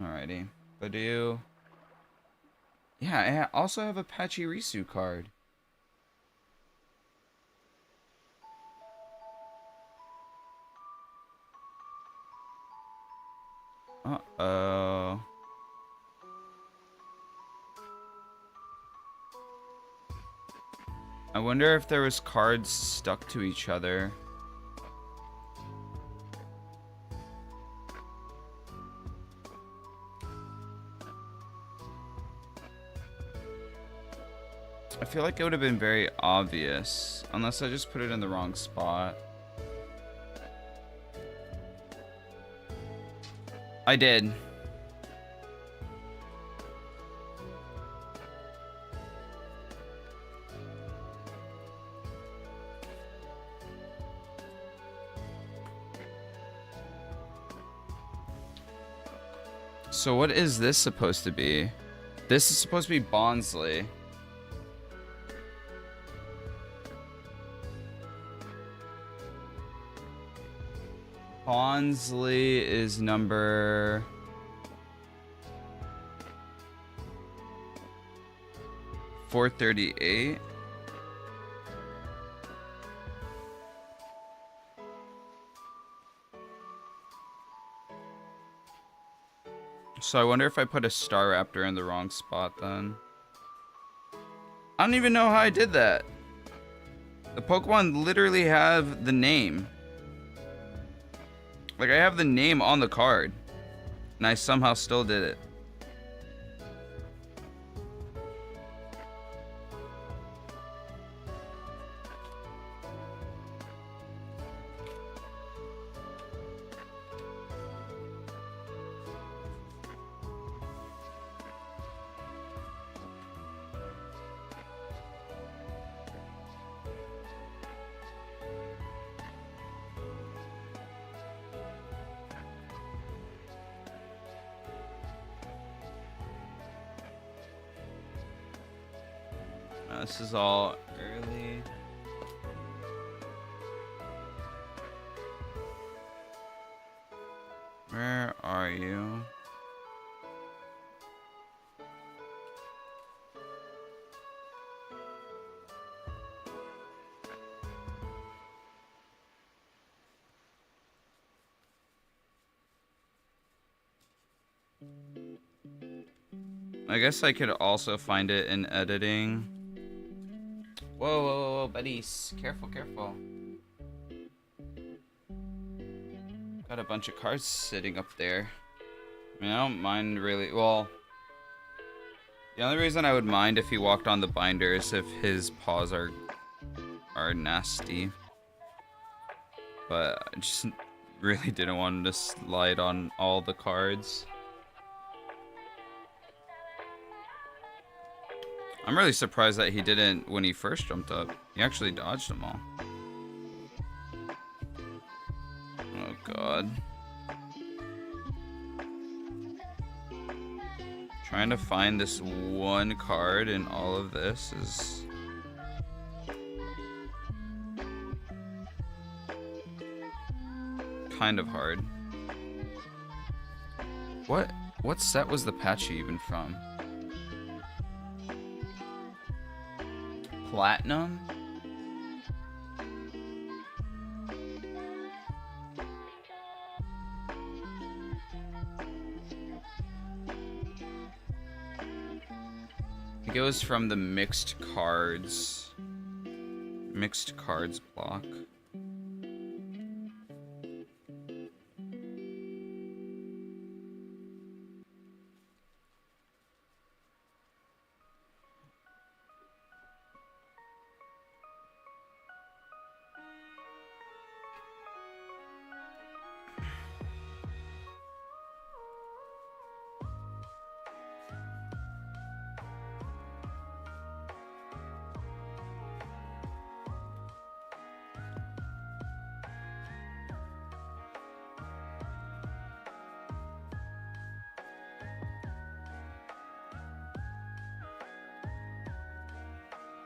Alrighty. Badoo. Yeah, I also have a Pachirisu card. I wonder if there was cards stuck to each other. I feel like it would have been very obvious, unless I just put it in the wrong spot. I did. So what is this supposed to be? This is supposed to be Bonsly. Bonsly is number 438. So I wonder if I put a Star Raptor in the wrong spot then. I don't even know how I did that. The Pokemon literally have the name. Like, I have the name on the card. And I somehow still did it. This is all early. Where are you? I guess I could also find it in editing. Whoa, whoa, whoa, whoa, buddies. Careful, careful. Got a bunch of cards sitting up there. I mean, I don't mind really. Well, the only reason I would mind if he walked on the binder is if his paws are nasty. But I just really didn't want him to slide on all the cards. I'm really surprised that he didn't when he first jumped up. He actually dodged them all. Oh god. Trying to find this one card in all of this is kind of hard. What set was the Patchy even from? Platinum? I think it was from the mixed cards block.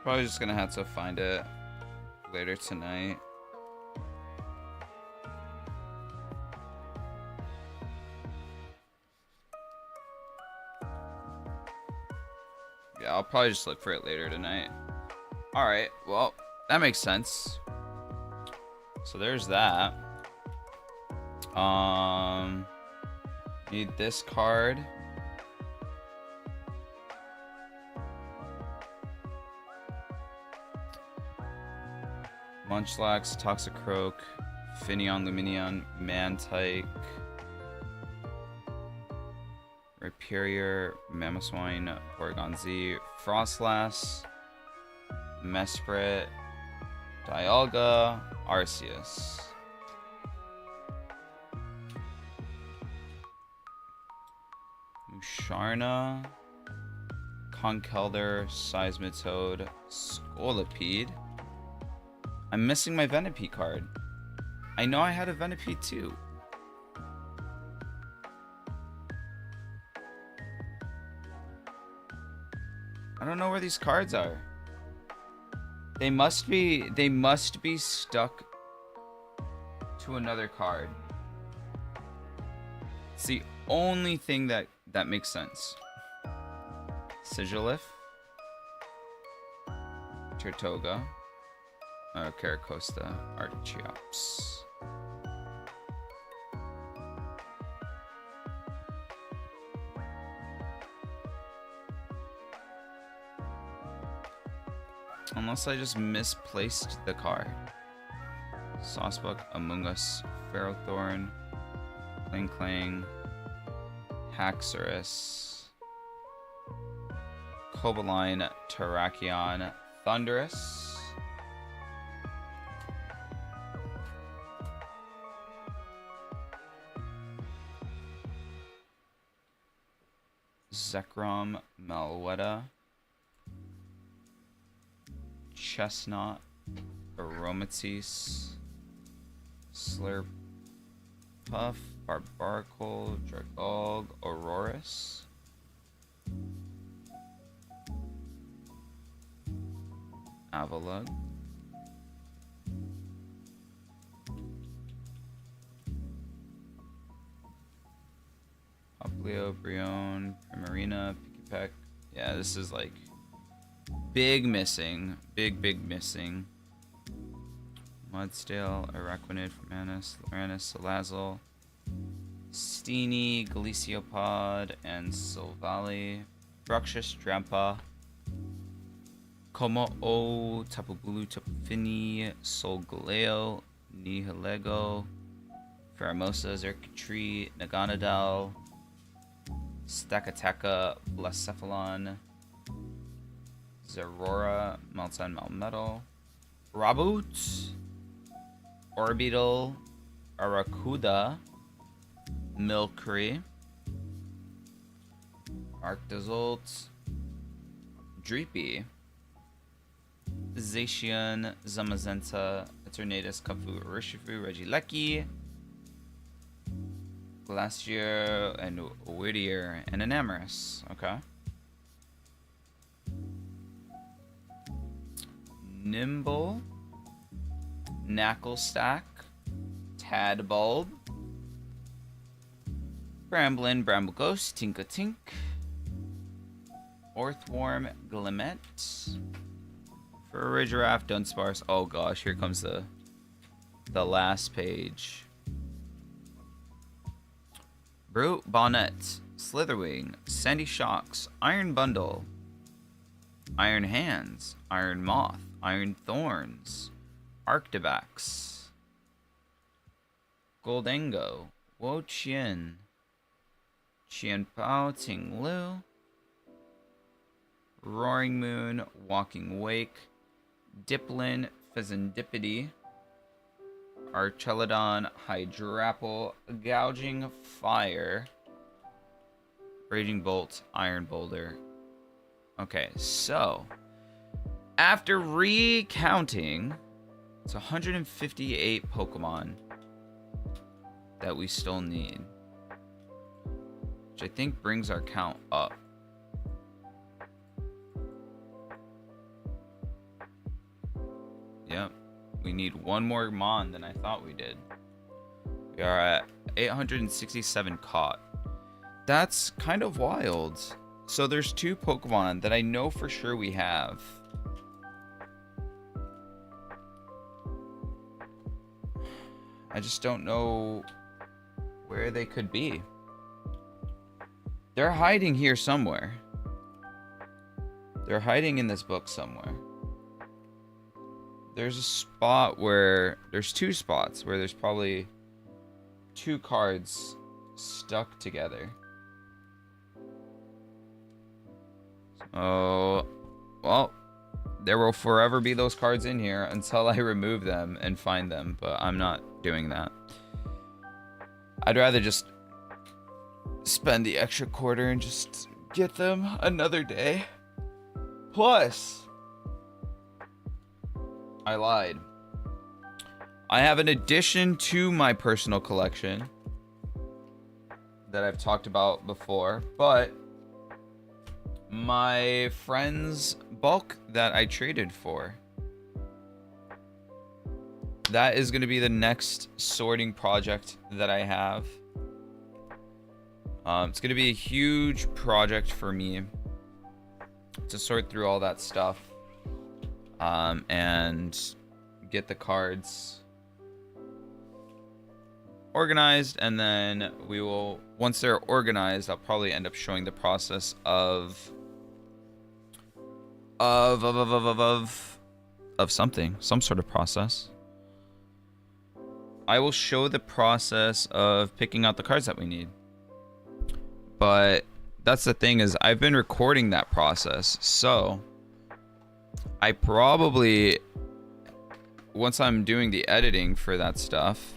Probably just gonna have to find it later tonight. Yeah, I'll probably just look for it later tonight. Alright, well, that makes sense. So there's that. Need this card. Munchlax, Toxicroak, Finneon, Luminion, Mantike, Rhyperior, Mamoswine, Porygon Z, Frostlass, Mesprit, Dialga, Arceus. Musharna, Conkeldurr, Seismitoad, Scolipede. I'm missing my Venipede card. I know I had a Venipede too. I don't know where these cards are. They must be stuck to another card. It's the only thing that makes sense. Sigilyph, Tirtoga, Caracosta, Archeops. Unless I just misplaced the card. Sawsbuck, Among Us, Ferrothorn, Kling, Haxorus, Cobaline, Terrakion, Thundurus, Zekrom, Malwetta, Chestnut, Aromatisse, Slurpuff, Barbaracle, Dragog, Aurorus, Avalugg, Popplio, Brion, Primarina, Pikipek. Yeah, this is like big missing. Big missing. Mudsdale, Araquanid, Formanus, Loranus, Salazzle, Steenie, Galiciopod, and Silvally, Bruxish, Drampa, Como-O, Tapu-Bulu, Tapu-Fini, Solgaleo, Nihilego, Pheromosa, Xurkitree, Naganadel, Stakataka, Blacephalon, Zerora, Meltan, Melmetal, Raboot, Orbital, Aracuda, Milcery, Arctozolt, Dreepy, Zacian, Zamazenta, Eternatus, Kafu, Urshifu, Regieleki, Glacier, and Whittier, and an Amorous. Okay. Nimble, Knacklestack, Tadbulb, Bramblin, Brambleghost, Tinkatink, Orthworm, Glimmet, Farigiraf, Dunsparce. Oh gosh, here comes the last page. Brute, Bonnet, Slitherwing, Sandy Shocks, Iron Bundle, Iron Hands, Iron Moth, Iron Thorns, Arctivax, Goldengo, Wo Chien, Qianpao, Tinglu, Roaring Moon, Walking Wake, Diplin, Pheasantipede, Archelodon, Hydrapple, Gouging Fire, Raging Bolt, Iron Boulder. Okay, so after recounting, it's 158 Pokemon that we still need, which I think brings our count up. Yep, we need one more Mon than I thought we did. We are at 867 caught. That's kind of wild. So there's two Pokemon that I know for sure we have. I just don't know where they could be. They're hiding here somewhere. They're hiding in this book somewhere. there's a spot where there's two spots where there's probably two cards stuck together. Oh, well, there will forever be those cards in here until I remove them and find them, but I'm not doing that. I'd rather just spend the extra quarter and just get them another day. Plus, I lied. I have an addition to my personal collection that I've talked about before, but my friend's bulk that I traded for, that is going to be the next sorting project that I have. It's going to be a huge project for me to sort through all that stuff and get the cards organized, and then we will, once they're organized, I'll probably end up showing the process of something, some sort of process. I will show the process of picking out the cards that we need. But that's the thing, is I've been recording that process, so I probably, once I'm doing the editing for that stuff,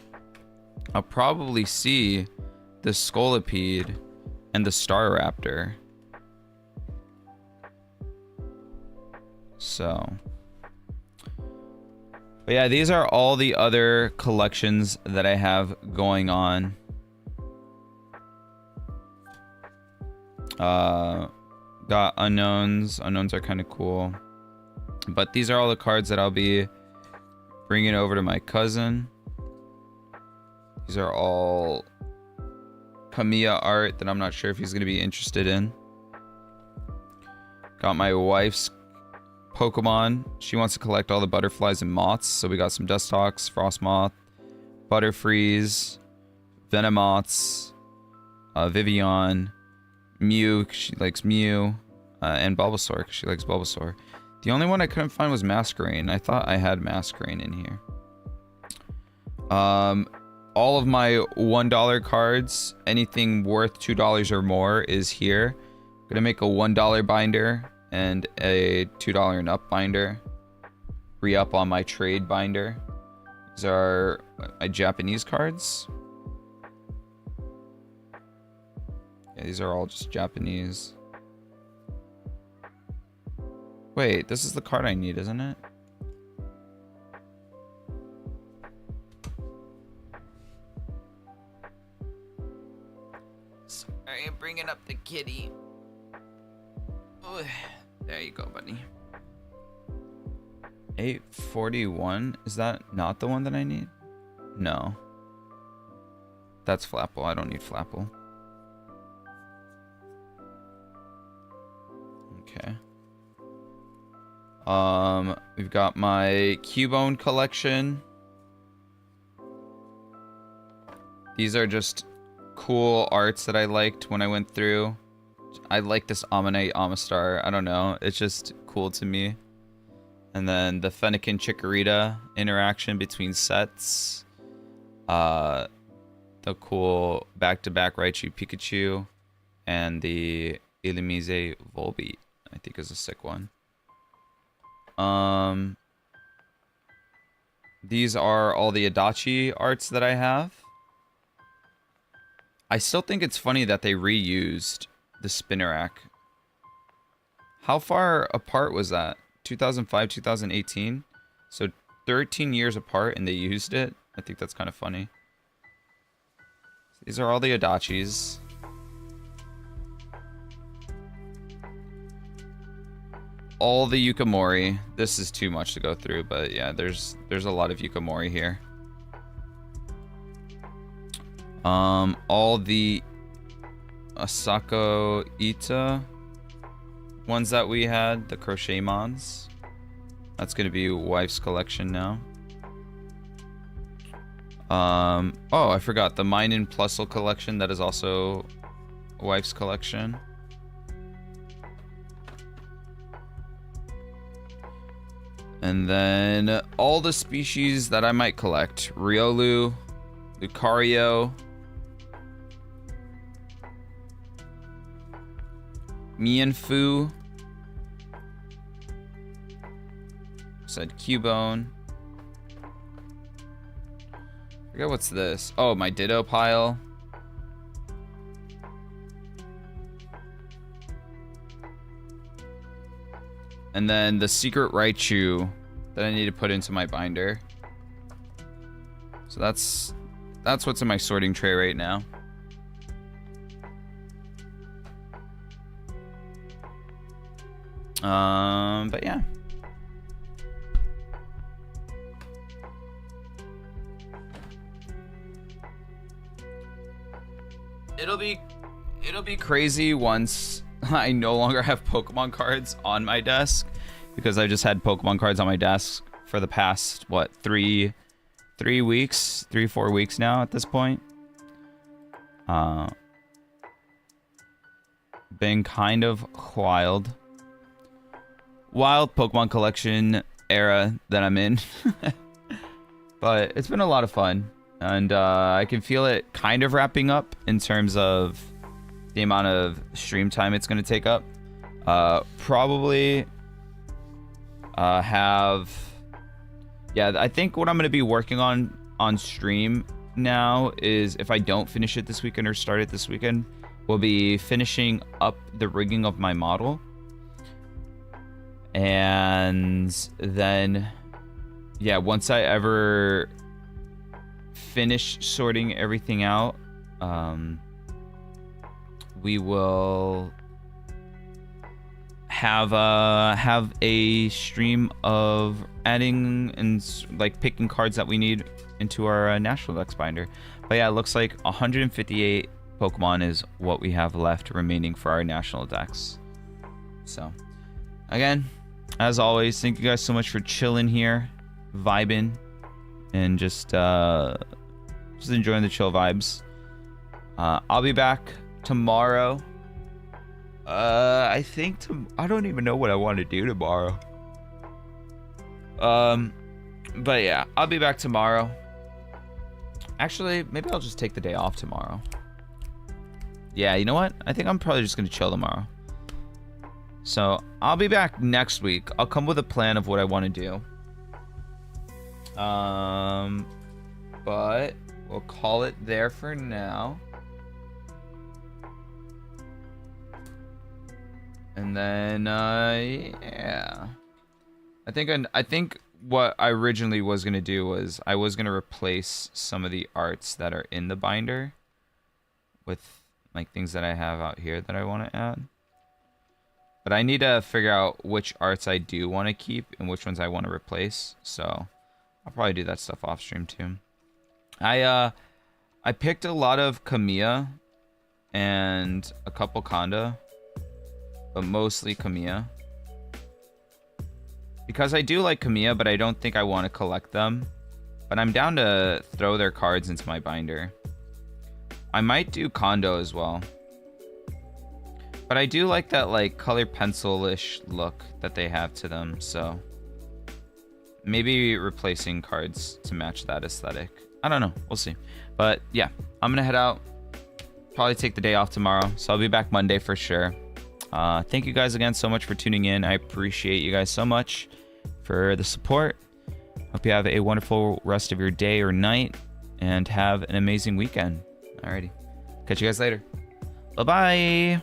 I'll probably see the Scolipede and the Star Raptor. So, but yeah, these are all the other collections that I have going on. Got unknowns. Unknowns are kind of cool. But these are all the cards that I'll be bringing over to my cousin. These are all Kamiya art that I'm not sure if he's going to be interested in. Got my wife's Pokemon. She wants to collect all the butterflies and moths. So we got some Dustox, Frostmoth, Butterfreeze, Venomoths, Vivian, Mew, 'cause she likes Mew, and Bulbasaur, because she likes Bulbasaur. The only one I couldn't find was Masquerain. I thought I had Masquerain in here. All of my $1 cards, anything worth $2 or more, is here. I'm gonna make a $1 binder and a $2 and up binder. Re-up on my trade binder. These are my Japanese cards. Yeah, these are all just Japanese. Wait, this is the card I need, isn't it? Sorry, I'm bringing up the kitty. Oh, there you go, buddy. 841? Is that not the one that I need? No. That's Flapple. I don't need Flapple. Okay. We've got my Cubone collection. These are just cool arts that I liked when I went through. I like this Ammonite Amistar. I don't know. It's just cool to me. And then the Fennekin Chikorita interaction between sets. The cool back-to-back Raichu Pikachu. And the Illumise Volbeat, I think, is a sick one. These are all the Adachi arts that I have. I still think it's funny that they reused the Spinarak. How far apart was that? 2005, 2018? So 13 years apart and they used it? I think that's kind of funny. These are all the Adachis. All the Yukamori. This is too much to go through, but yeah, there's a lot of Yukamori here. All the Asako Ita ones that we had, the Crochetmons. That's gonna be wife's collection now. Oh, I forgot the Mine and Plusle collection. That is also wife's collection. And then all the species that I might collect. Riolu, Lucario, Mienfoo, said Cubone. Forget what's this. Oh, my Ditto pile. And then the secret Raichu that I need to put into my binder. So that's what's in my sorting tray right now. But yeah. It'll be crazy once I no longer have Pokemon cards on my desk, because I've just had Pokemon cards on my desk for the past, what, 4 weeks now at this point. Been kind of wild Pokemon collection era that I'm in. But it's been a lot of fun, and I can feel it kind of wrapping up in terms of the amount of stream time it's going to take up. Probably I think what I'm going to be working on stream now is, if I don't finish it this weekend or start it this weekend, we'll be finishing up the rigging of my model. And then, yeah, once I ever finish sorting everything out, we will have a stream of adding and like picking cards that we need into our National Dex binder. But yeah, it looks like 158 Pokemon is what we have left remaining for our National Dex. So, again, as always, thank you guys so much for chilling here, vibing, and just enjoying the chill vibes. I'll be back tomorrow. I don't even know what I want to do tomorrow. But yeah, I'll be back tomorrow. Actually, maybe I'll just take the day off tomorrow. Yeah, you know what? I think I'm probably just gonna chill tomorrow. So I'll be back next week. I'll come with a plan of what I want to do. But we'll call it there for now. And then, yeah. I think what I originally was gonna do was I was gonna replace some of the arts that are in the binder with like things that I have out here that I want to add. But I need to figure out which arts I do want to keep and which ones I want to replace. So I'll probably do that stuff off stream too. I picked a lot of Kamiya and a couple Conda, but mostly Kamiya. Because I do like Kamiya, but I don't think I want to collect them. But I'm down to throw their cards into my binder. I might do Kondo as well. But I do like that like colored pencil-ish look that they have to them, so maybe replacing cards to match that aesthetic. I don't know, we'll see. But yeah, I'm gonna head out. Probably take the day off tomorrow, so I'll be back Monday for sure. Thank you guys again so much for tuning in. I appreciate you guys so much for the support. Hope you have a wonderful rest of your day or night, and have an amazing weekend. Alrighty, catch you guys later. Bye-bye.